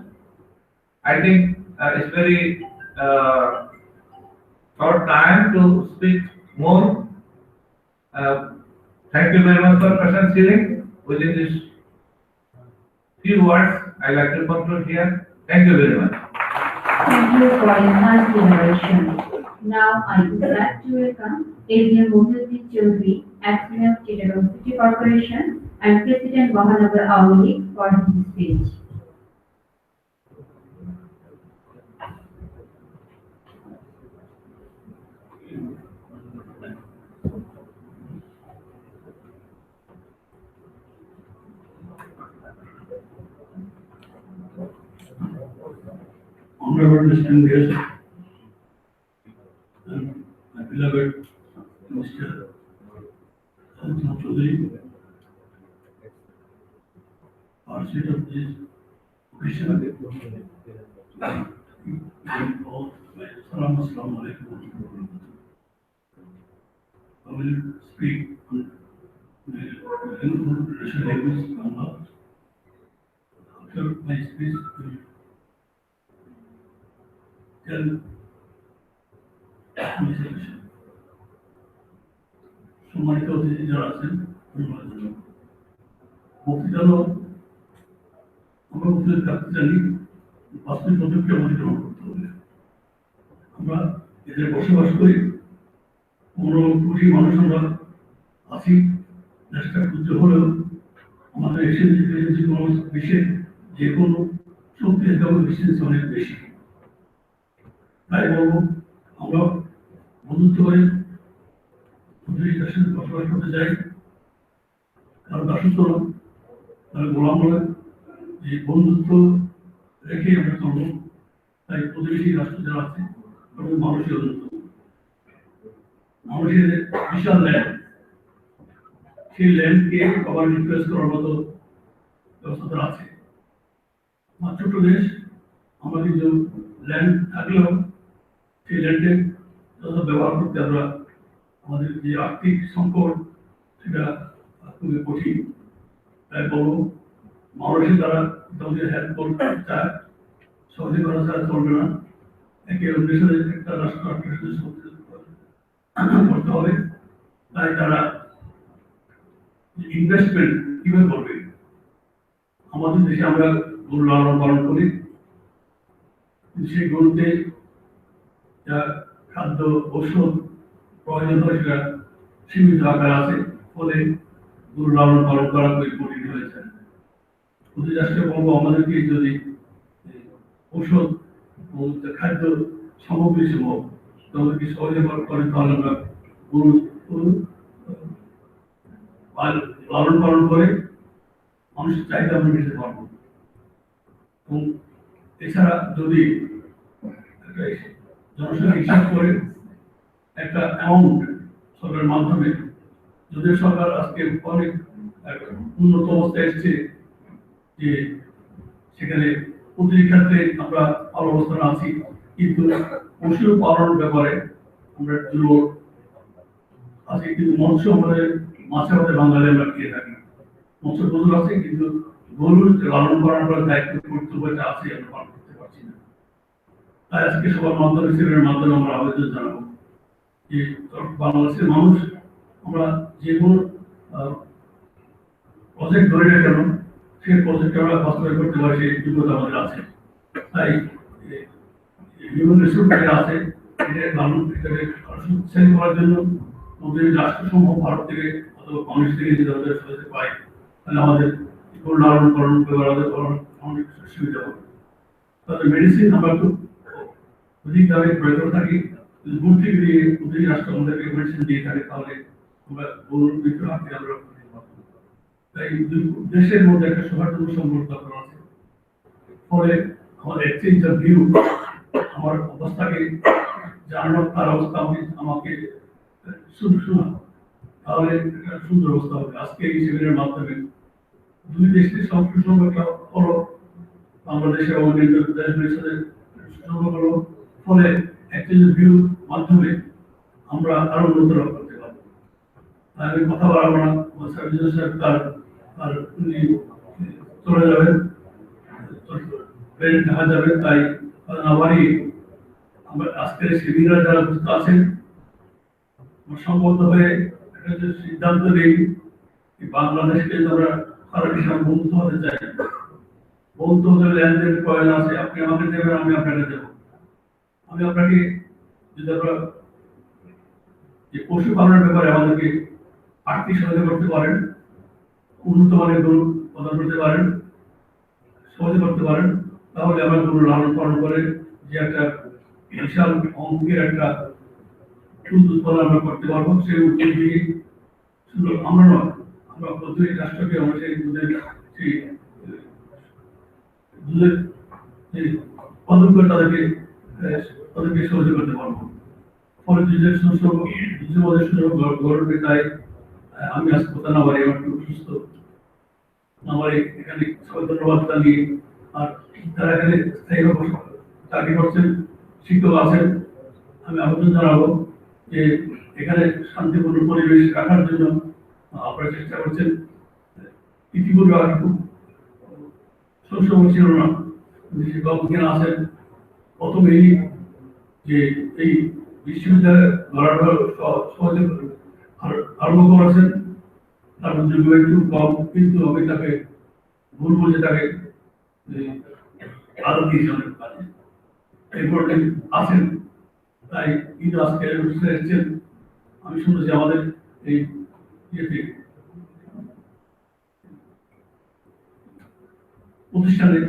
I think it's very short time to speak more. Thank you very much for patience hearing. Within this few words, I like to conclude here. Thank you very much. Thank you for your nice generation. Now I would like to welcome AVM Mobility Chaudhary, Acting of Chittagong City Corporation, and President Mahanagar Awali for his speech. Honorable distinguished guests and my beloved Mr. Chaudhary, our seat of this occasion, Assalamu alaikum. I will speak on the national language, Bangla. After my speech, I will tell my solution. সম্মানিত অতিথি যারা আছেন মুক্তি জানো আমরা মুক্তির কাছে জানি বাস্তবিক পদক্ষেপ আমাদের গ্রহণ করতে হবে। আমরা এদের বসবাস করি, 15 কোটি মানুষ আমরা আছি, দেশটা ক্ষুদ্র হলেও আমাদের এশিয়ান যে কোনো বিশ্বের যে কোনো শক্তির ডিস্টেন্স অনেক বেশি। তাই বলবো আমরা বন্ধুত্ব করে দেশের সাথে বসবাস করতে চাই, কারণ দাসত্ব না, তাহলে গোলাম নয়, এই বন্ধুত্ব রেখে আমরা চলব। তাই প্রতিবেশী রাষ্ট্র যারা আছে মানুষই অন্যতম। মানুষের বিশাল ল্যান্ড, সেই ল্যান্ডকে আবার রিপ্লেস করার মতো ব্যবস্থা আছে। আমার ছোট দেশ, আমরা কিন্তু ল্যান্ড থাকলেও সেই ল্যান্ডে ব্যবহার করতে আমরা আমাদের যে আর্থিক সংকট সেটা খুবই কঠিন। তাই বলবো মানুষের দ্বারা তাদের হেল্প করতে চায়, সহজে করা ছাড়া চলবে না। একে অন্যের সাথে একটা রাষ্ট্র করতে হবে। তাই তারা ইনভেস্টমেন্ট কিভাবে করবে, আমাদের দেশে আমরা গরু লালন পালন করি, সেই গরুতে যা খাদ্য ঔষধ প্রয়োজন হয় সেটা সীমিত আকার আছে, ফলে গরু লালন পালন করা খুবই কঠিন হয়েছে। রাষ্ট্রে বলবো আমাদেরকে যদি ঔষধ ও খাদ্য সামগ্রী সহ তাদেরকে সহজে করে তাহলে আমরা গরু লালন পালন করে মানুষের চাহিদা আমরা মেটাতে পারবো। এবং এছাড়া যদি জনসংখ্যা হিসাব করে একটা অ্যামাউন্ট সরকারের মাধ্যমে, যদি সরকার আজকে অনেক উন্নত অবস্থায় এসছে যে সেখানে প্রতিটি ক্ষেত্রে আমরা ভালো অবস্থানে আছি, কিন্তু পশু পালনের ব্যাপারে আমরা দুর্বল আছি। কিন্তু মৎস্য আমাদের মাছে মাঝে বাঙালি আমরা খেয়ে থাকি, মৎস্য প্রচুর আছে, কিন্তু গরুর লালন পালন করার দায়িত্ব কর্তব্যটা আছে আমরা পালন করতে পারছি না। তাই আজকে সবার মাধ্যমে সেমিনারের মাধ্যমে আমরা আবেদন জানাবো যে বাংলাদেশের মানুষ আমরা যে কোনো প্রজেক্ট ধরে না কেন সেই প্রজেক্টে আমরা বাস্তবায়ন করতে পারি, সেই যোগ্যতা আমাদের আছে। তাই হিউম্যান রিসোর্স আছে, সেল করার জন্য আমাদের রাষ্ট্রসমূহ ভারত থেকে অথবা বাংলাদেশ থেকে যদি আমাদের সহায়তা পাই, তাহলে আমাদের লালন পালন অনেক সুবিধা হবে। তাদের মেডিসিন আমরা খুব অধিকভাবে প্রয়োগ করে থাকি, দূর থেকে দিয়ে প্রতিটি রাষ্ট্র আমাদেরকে মেডিসিন দিয়ে থাকে, তাহলে আমরা গরুর মৃত্যুর হাত থেকে আমরা তাই দেশের মধ্যে একটা সৌহার্দ্য সম্পর্ক আছে। ফলে আমার এক্সচেঞ্জ অফ ভিউ, আমার অবস্থাকে জানানো, তার অবস্থা আমাকে শোনা, তাহলে একটা সুন্দর অবস্থা হবে। আজকে এই সেমিনারের মাধ্যমে দুই দেশের সুসম্পর্ক একটা হলো, বাংলাদেশ এবং অন্যান্য দেশগুলির সাথে সুসম্পর্ক হলো, ফলে এক্সচেঞ্জ অফ ভিউ মাধ্যমে আমরা আরো উন্নত লাভ করতে পারবো। আমি কথা বলবো না, সাহেব তার উনি চলে যাবেন, দেখা যাবে। তাই আবারই আমরা আজকের সেমিনার যারা উপস্থিত আছেন সম্মত হয়ে একটা সিদ্ধান্ত নেই বাংলাদেশকে আমরা সারা বিশ্বের বন্ধু হতে চাই। বন্ধু হতে লেনদেন প্রয়োজন আছে, আপনি আমাকে দেবেন, আমি আপনাকে দেব। আমি আপনাকে যদি আমরা যে পশুপালনের ব্যাপারে আমাদেরকে আর্থিক সহায়তা করতে পারেন, উন্নত মানের গরু প্রদান করতে পারেন, সহজে করতে পারেন, তাহলে আমরা গরু লালন পালন করে যে একটা বিশাল অঙ্কের একটা দুধ উৎপাদন আমরা করতে পারবো। সেই উদ্যোগ দিয়ে শুধু আমরা নয়, আমরা প্রত্যেক রাষ্ট্রকে আমরা সেই দুধের উৎপাদন করে তাদেরকে সহযোগিতা করতে পারবো। ফলে দুধের সুযোগ গড়বে। তাই আমি আজ কথা না বাড়ি, আমার খুব সুস্থ আমার এখানে সবাই ধন্যবাদ জানিয়ে, আর যারা এখানে স্থায়ীভাবে চাকরি করছেন, শিক্ষক আছেন, আমি আবেদন জানাবো যে এখানে শান্তিপূর্ণ পরিবেশ রাখার জন্য আপনারা চেষ্টা করছেন। ইতিপূর্বে আর খুব সবসময় ছিল না, শিক্ষক এখানে আছেন, প্রথমেই যে এই বিশ্ববিদ্যালয় গড়াটা সহজে আরম্ভ করেছেন, তার যোগ্য একটু কম, কিন্তু আমি তাকে ভুল বলছে, তাকে আরো দিয়েছি অনেক কাজে এরপর আছেন। তাই কিন্তু আজকে এসেছেন, আমি শুনেছি আমাদের এই ইয়েতে প্রতিষ্ঠানে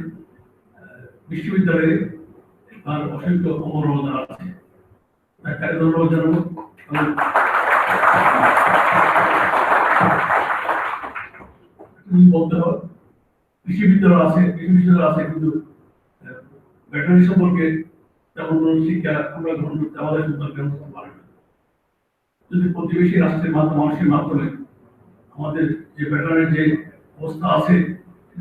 বিশ্ববিদ্যালয়ে তার অসংখ্য অমর অবদান আছে, তাই তাকে ধন্যবাদ জানাবো। বলতে হবে বিশ্ববিদ্যালয় আছে, কিন্তু ব্যাটারি সম্পর্কে তেমন কোন শিক্ষা আমরা গ্রহণ করতে আমাদের গ্রহণ করতে পারি না। যদি প্রতিবেশী রাষ্ট্রের মাধ্যমে, মানুষের মাধ্যমে আমাদের যে ব্যাটারির যে অবস্থা আছে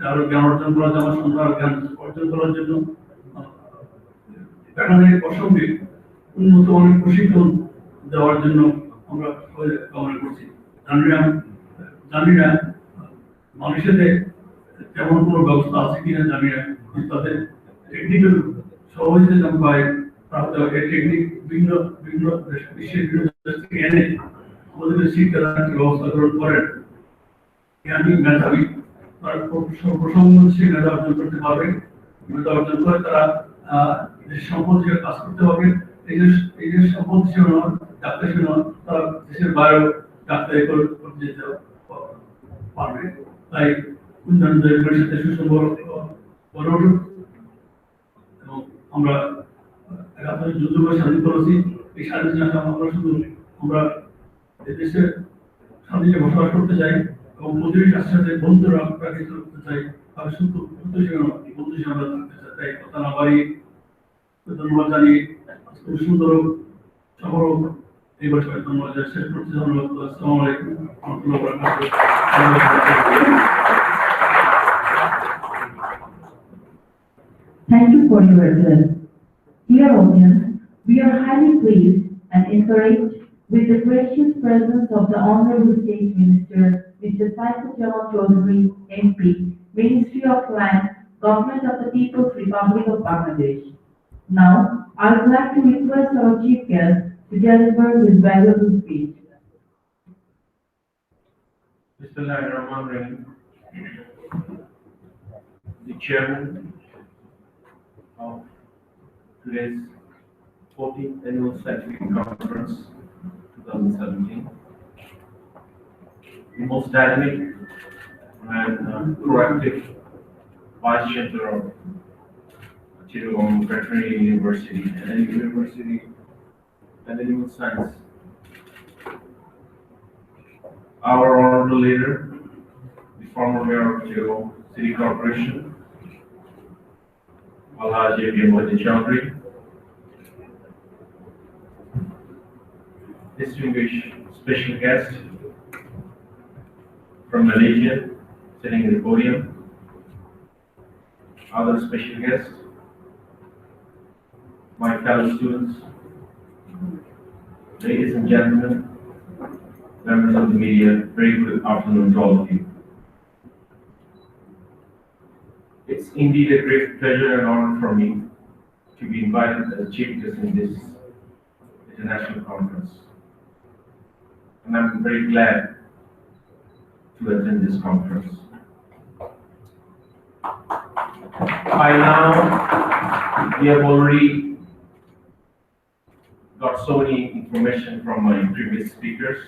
আরো জ্ঞান অর্জন করা যায়, আমার সন্তান জ্ঞান অর্জন করার জন্য ব্যাটারির প্রসঙ্গে উন্নত মানের প্রশিক্ষণ দেওয়ার জন্য আমরা কামনা করছি। জানি না মানুষের তেমন কোনো ব্যবস্থা আছে কিনা জানি না, তাদের টেকনিক্যাল সহযোগিতা যেমন পায়, টেকনিক বিভিন্ন বিশ্বের বিভিন্ন দেশ থেকে এনে আমাদের শিক্ষার ব্যবস্থা গ্রহণ করেন। জ্ঞানী মেধাবী তারা প্রসঙ্গ সে মেধা অর্জন করতে পারবে, মেধা অর্জন করে তারা দেশের সম্পদ হিসেবে কাজ করতে হবে। এই যে সম্পদ হিসেবে নয়, ডাক্তার হিসেবে নয়, তারা দেশের বাইরেও ডাক্তারি করতে যেতে পারবে। তাই উন্নয়ন দপ্তরের সাথে সুসম্পর্ক গড়ে উঠুক এবং আমরা ৭১ যুদ্ধ করে স্বাধীন করেছি। এই স্বাধীনতা আমরা শুধু আমরা দেশে স্বাধীনে বসবাস করতে চাই এবং প্রতিবেশী রাষ্ট্রের সাথে বন্ধুরা প্রাকৃত করতে চাই। আর শুধু বন্ধু হিসেবে আমরা থাকতে চাই। তাই কথা না বাড়িয়ে ধন্যবাদ জানিয়ে খুব সুন্দর সফল এই বছর ধন্যবাদ শেষ করতে ধন্যবাদ। আসসালামু আলাইকুম ওয়া রাহমাতুল্লাহি ওয়া বারাকাতুহু। Thank you for your address. Dear audience, we are highly pleased and encouraged with the gracious presence of the Honorable State Minister, Mr. Saifullah Chaudhary, MP, Ministry of Land, Government of the People's Republic of Bangladesh. Now, I would like to request our chief guest to deliver his valuable speech. Bismillahirrahmanirrahim. The chairman of today's 14th Annual Scientific Conference 2017, the most dynamic and proactive Vice Chancellor of Chittagong Veterinary University and Animal Science, our honorable leader, the former mayor of Chittagong City Corporation, Alhaji Abdul Chaudhary, distinguished special guest from Malaysia sitting in the podium, other special guests, my fellow students, ladies and gentlemen, members of the media, very good afternoon to all of you. It's indeed a great pleasure and honor for me to be invited as chief guest in this international conference. And I'm very glad to attend this conference. By now, we have already got so many information from my previous speakers.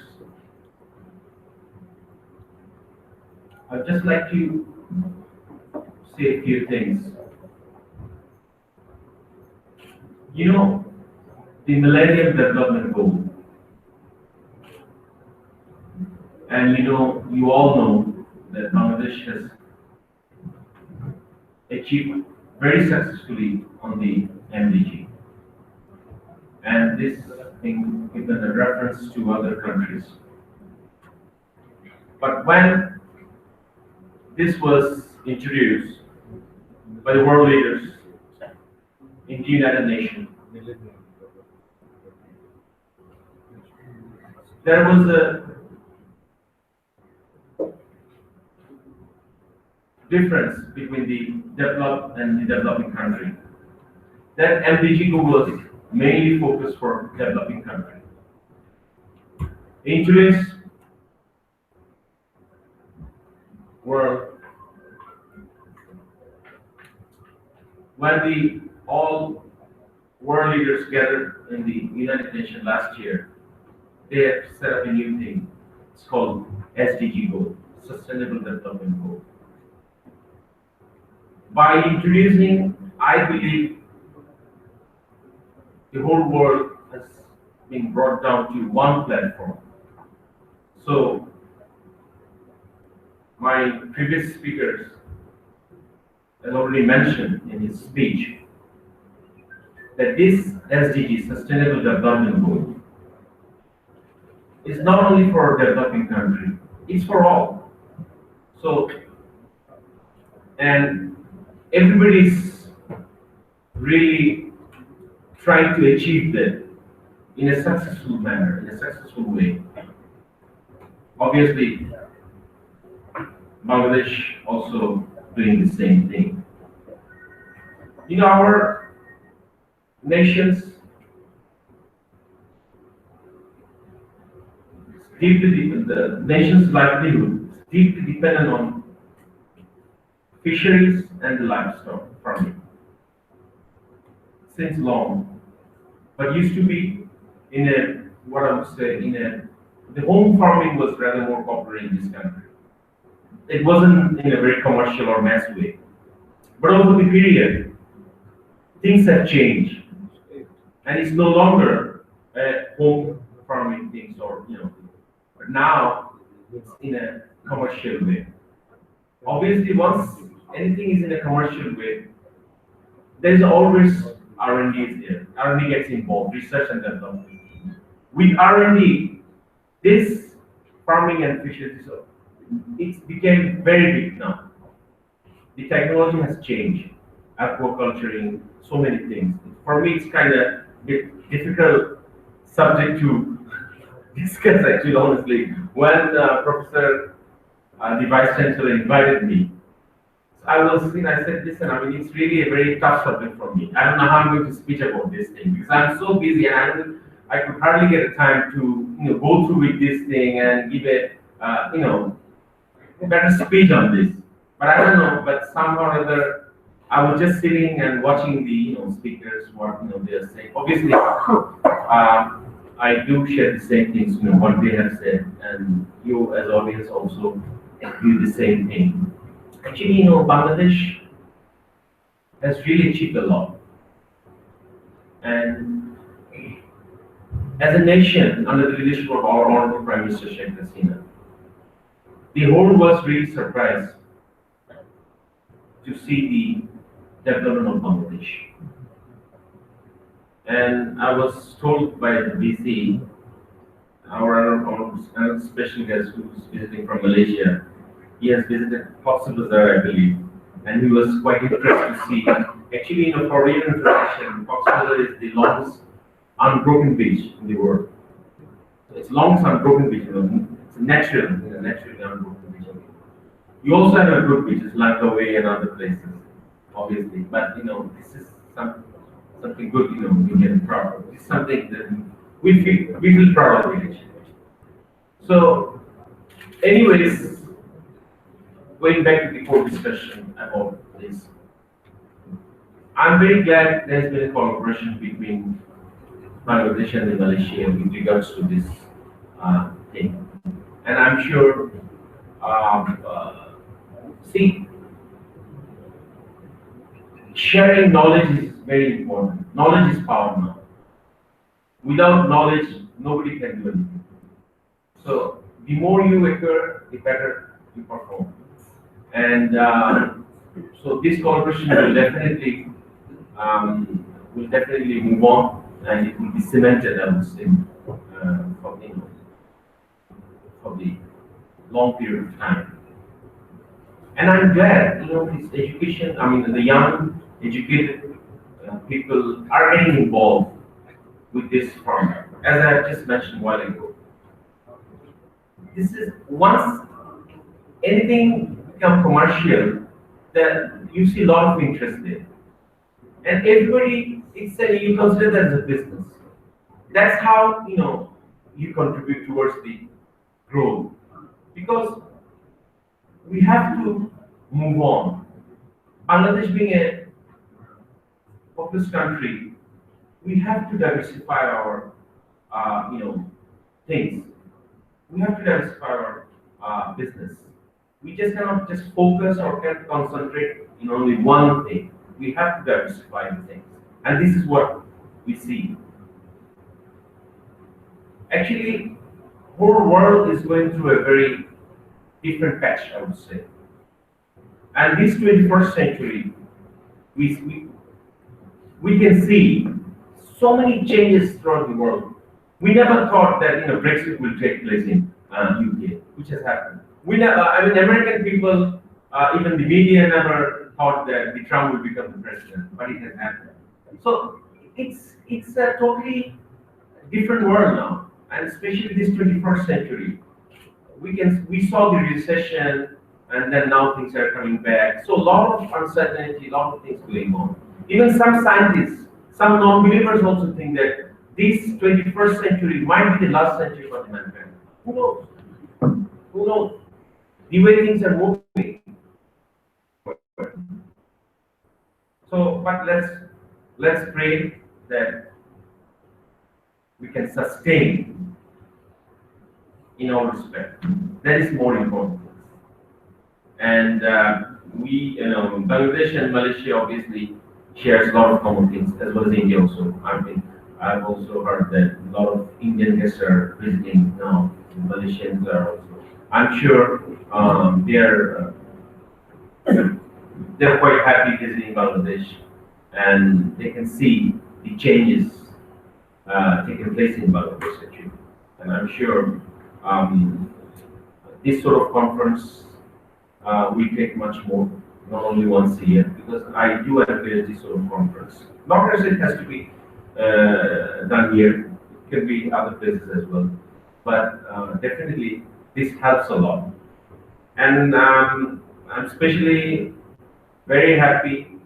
I'd just like to say a few things. You know, the Millennium Development Goal, and you all know that Bangladesh has achieved very successfully on the MDG. And this thing given a reference to other countries. But when this was introduced by the world leaders in the United Nations, there was a difference between the developed and the developing country. That MDG goal was mainly focused for developing country. In today's world, when all world leaders gathered in the United Nations last year, they have set up a new thing. It's called SDG goal, Sustainable Development Goal. By introducing, I believe the whole world has been brought down to one platform. So, my previous speakers has already mentioned in his speech that this SDG, Sustainable Development Goal, is not only for a developing country, it's for all. So, and everybody's really trying to achieve that in a successful manner, in a successful way. Obviously, Bangladesh also doing the same thing. Our nations the nation's livelihood is deeply dependent on fisheries and livestock farming. since long, but used to be in a, what I would say, the home farming was rather more popular in this country. It wasn't in a very commercial or mass way. But over the period, things have changed. And it's no longer a home farming things or, but now it's in a commercial way. Obviously, once anything is in a commercial way, there's always R&D is there. R&D gets involved, research and development. With R&D, this farming and fisheries, it became very big now. The technology has changed, aquaculturing, so many things. For me, it's kind of a difficult subject to discuss, actually, honestly. When Professor, the Vice Chancellor invited me, I said, listen, it's really a very tough subject for me. I don't know how I'm going to speak about this thing because I'm so busy and I could hardly get a time to, go through with this thing and give a, better speech on this. But I don't know, but somehow or other, I was just sitting and watching the, speakers, what, they are saying. Obviously, I do share the same things, what they have said, and you as audience also do the same thing. Actually, Bangladesh has really achieved a lot. And as a nation, under the leadership of our Honorable Prime Minister Sheikh Hasina, the whole was really surprised to see the development of Bangladesh. And I was told by the VC, our special guest who's visiting from Malaysia, he has visited Cox's-Bazar, I believe, and he was quite impressed to see. Actually, for real information, Cox's-Bazar is the longest unbroken beach in the world. It's longest unbroken beach. It's naturally unbroken beach. You also have a good beaches, Langkawi and other places, obviously. But this is something good. We get proud of. It's something that we feel proud of it. So, anyways, going back to the core discussion about this, I'm very glad there's been a collaboration between Bangladesh and Malaysia with regards to this thing. And I'm sure, sharing knowledge is very important. Knowledge is power now. Without knowledge, nobody can do anything. So, the more you acquire, the better you perform. And so this collaboration will definitely move on, and it will be cemented, I would say, for the long period of time. And I'm glad, this education. The young, educated people are getting involved with this farm, as I have just mentioned a while ago. This is once anything become commercial, that you see a lot of interest there. And everybody is saying you consider that as a business. That's how you contribute towards the growth. Because we have to move on. Bangladesh being a populous country, we have to diversify our things. We have to diversify our business. We just cannot just focus or can concentrate in only one thing. We have to diversify the things. And this is what we see. Actually, whole world is going through a very different patch, I would say. And this 21st century, we can see so many changes throughout the world. We never thought that Brexit will take place in UK, which has happened. American people, even the media never thought that the Trump would become the president, but it has happened. So it's a totally different world now, and especially this 21st century. We saw the recession, and then now things are coming back. So a lot of uncertainty, a lot of things going on. Even some scientists, some non-believers also think that this 21st century might be the last century for the mankind. Who knows? Who knows? The way things are moving. So, but let's let's pray that we can sustain in our respect. That is more important. And Bangladesh and Malaysia obviously shares a lot of common things, as well as India also. I've also heard that a lot of Indian guests are visiting now. Malaysians are also. I'm sure they're quite happy visiting Bangladesh, and they can see the changes taking place in Bangladesh actually. And I'm sure this sort of conference we take much more, not only once a year, because I do encourage this sort of conference. Not as it has to be done here, it can be other places as well. But definitely this helps a lot. And I'm especially very happy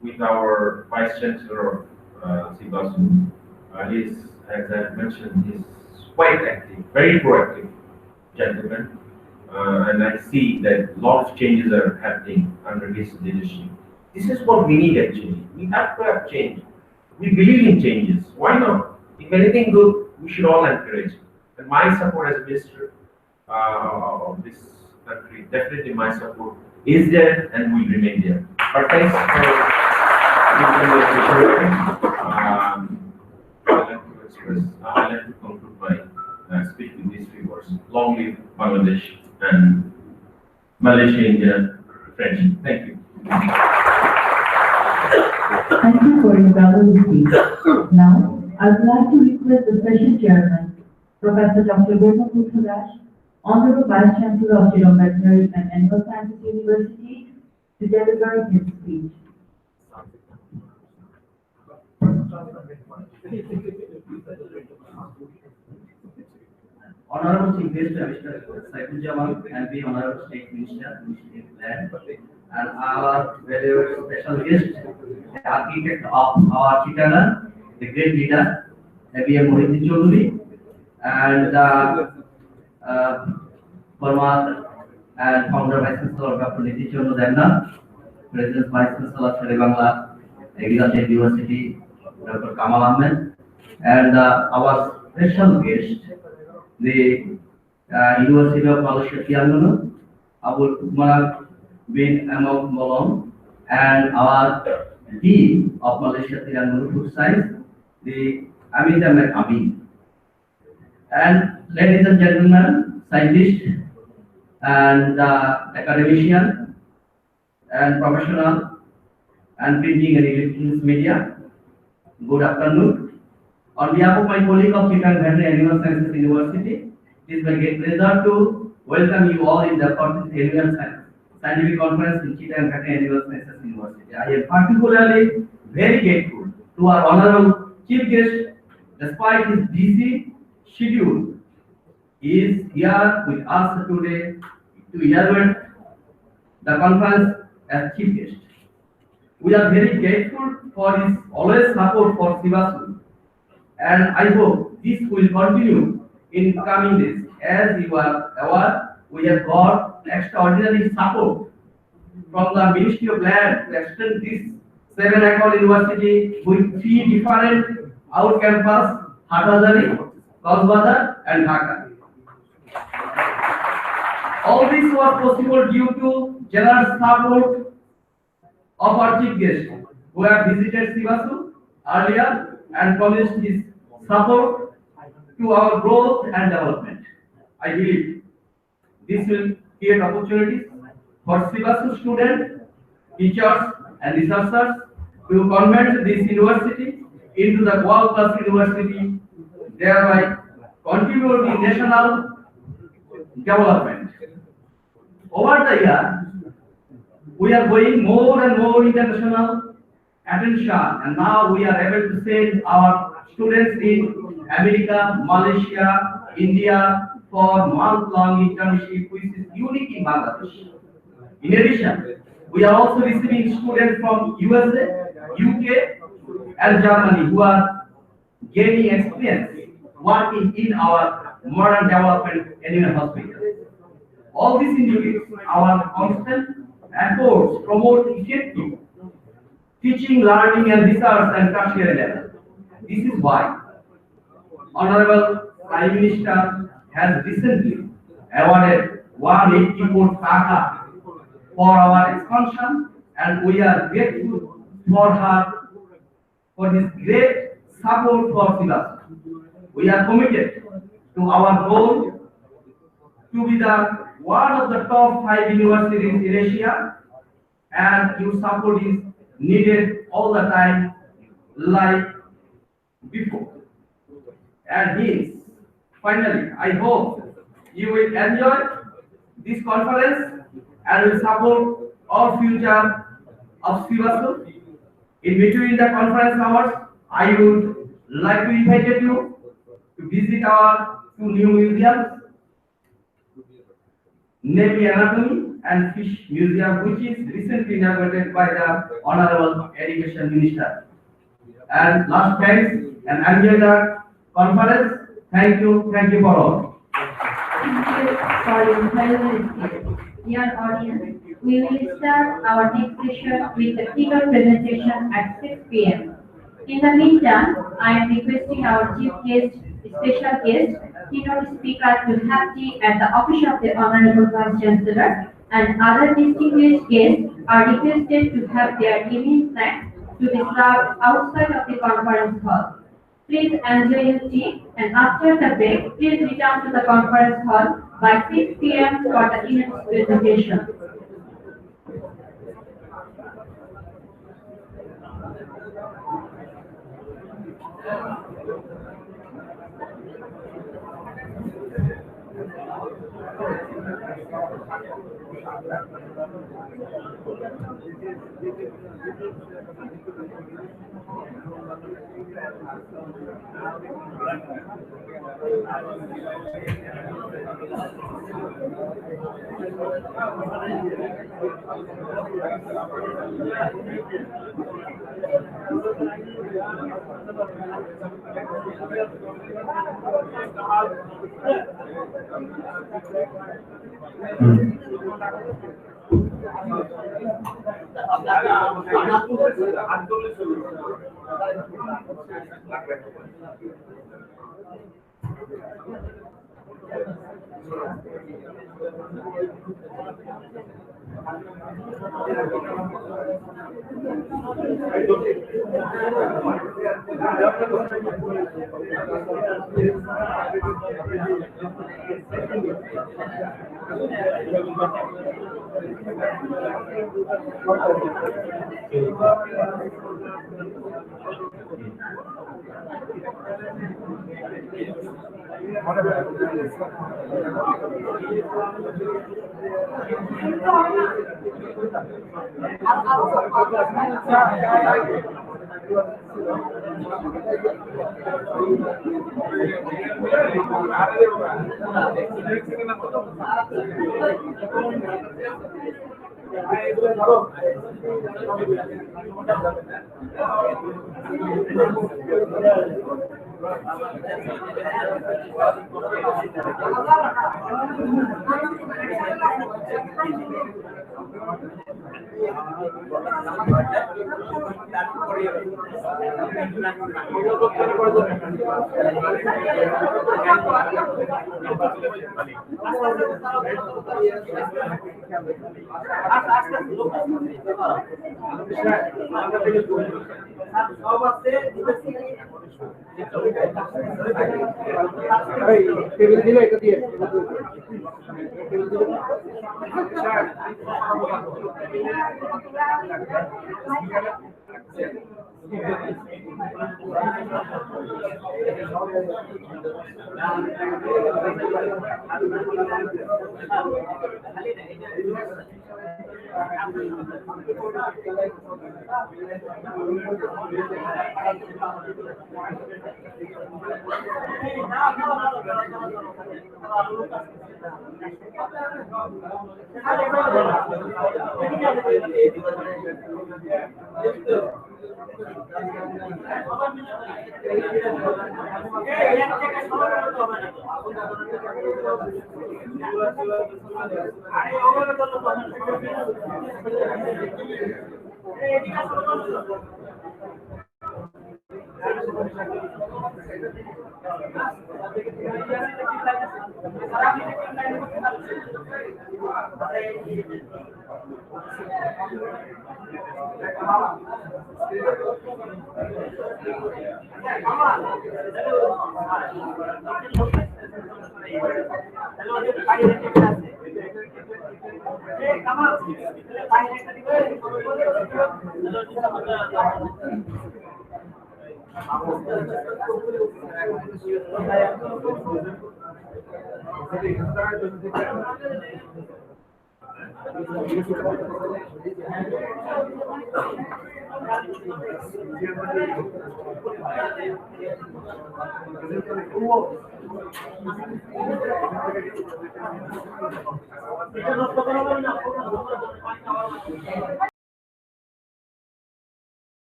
with our Vice Chancellor of CVASU. He's, as I mentioned, he's quite active, very proactive gentleman. And I see that a lot of changes are happening under his leadership. This is what we need actually. We have to have change. We believe in changes. Why not? If anything good, we should all encourage. And my support as minister of this country, definitely my support is there and will remain there. But thanks for giving me the opportunity. I'd like to conclude my speech with these few words. Long live Bangladesh and Malaysia-India friendship. Thank you. Thank you for your valuable speech. Now, I would like to request the session chairman, Professor Dr. Gautam Budhadash, Honorable Vice Chancellor of Chittagong Veterinary and Animal Sciences University, to deliver his speech. Honorable Chief Guest, Mr. Saiful Jamal, and the Honorable State Minister, Mr. Land, and our very special guest, the architect of our Chittagong, the great leader, A.B.M. Mohidin Chaudhary, and the former and founder Vice Chancellor Dr. Niti Chandra Denna, President Vice Chancellor of Bangla Agriculture University, Dr. Kamal Ahmed, and our special guest, the University of Malaysia Tiangana, Abul Umar bin Amok Molong, and our Dean of Malaysia Tiangana Food Science, the Amit Ahmed Amin. And ladies and gentlemen, scientists and academicians and professional and printing and electronics media, good afternoon. On behalf of my colleague of Chittagong Veterinary Animal Sciences University, it is my great pleasure to welcome you all in the 40th Annual Scientific Conference in Chittagong Veterinary Animal Sciences University. I am particularly very grateful to our honorable chief guest, despite his busy schedule. He is here with us today to inaugurate the conference as chief guest. We are very grateful for his always support for CVASU, and I hope this will continue in coming days. As you are aware, we have got extraordinary support from the Ministry of Land to extend this 7-acre university with 3 different out-campus, Hathazari, Kosbazar, and Dhaka. All this was possible due to generous support of our chief guest, who have visited CVASU earlier and promised his support to our growth and development. I believe this will create opportunities for CVASU students, teachers, and researchers to convert this university into the world-class university, thereby contribute to national development. Over the year, we are going more and more international attention, and now we are able to send our students in America, Malaysia, India for month-long internship, which is unique in Bangladesh. In addition, we are also receiving students from USA, UK, and Germany who are gaining experience working in our modern development animal hospital. All this indicates our constant efforts promote effective teaching teaching, learning, and research and tertiary level. This is why Honorable Prime Minister has recently awarded 184 taka for our expansion, and we are grateful for her for his great support for CVASU. We are committed to our goal to be the one of the top 5 universities in Asia, and your support is needed all the time like before. And hence, finally, I hope you will enjoy this conference and will support our future of CVASU. In between the conference hours, I would like to invite you to visit our 2 new museums, namely Anatomy and Fish Museum, which is recently inaugurated by the Honorable Education Minister. And last, thanks and enjoy the conference. Thank you for all. Thank you for your valuable speech. Dear audience, we will start our next session with the keynote presentation at 6 p.m. In the meantime, I am requesting our chief guest, special guest, keynote speaker to have tea at the office of the Honorable Vice Chancellor, and other distinguished guests are requested to have their evening snacks to be served outside of the conference hall. Please enjoy your tea, and after the break, please return to the conference hall by 6 p.m. for the keynote presentation.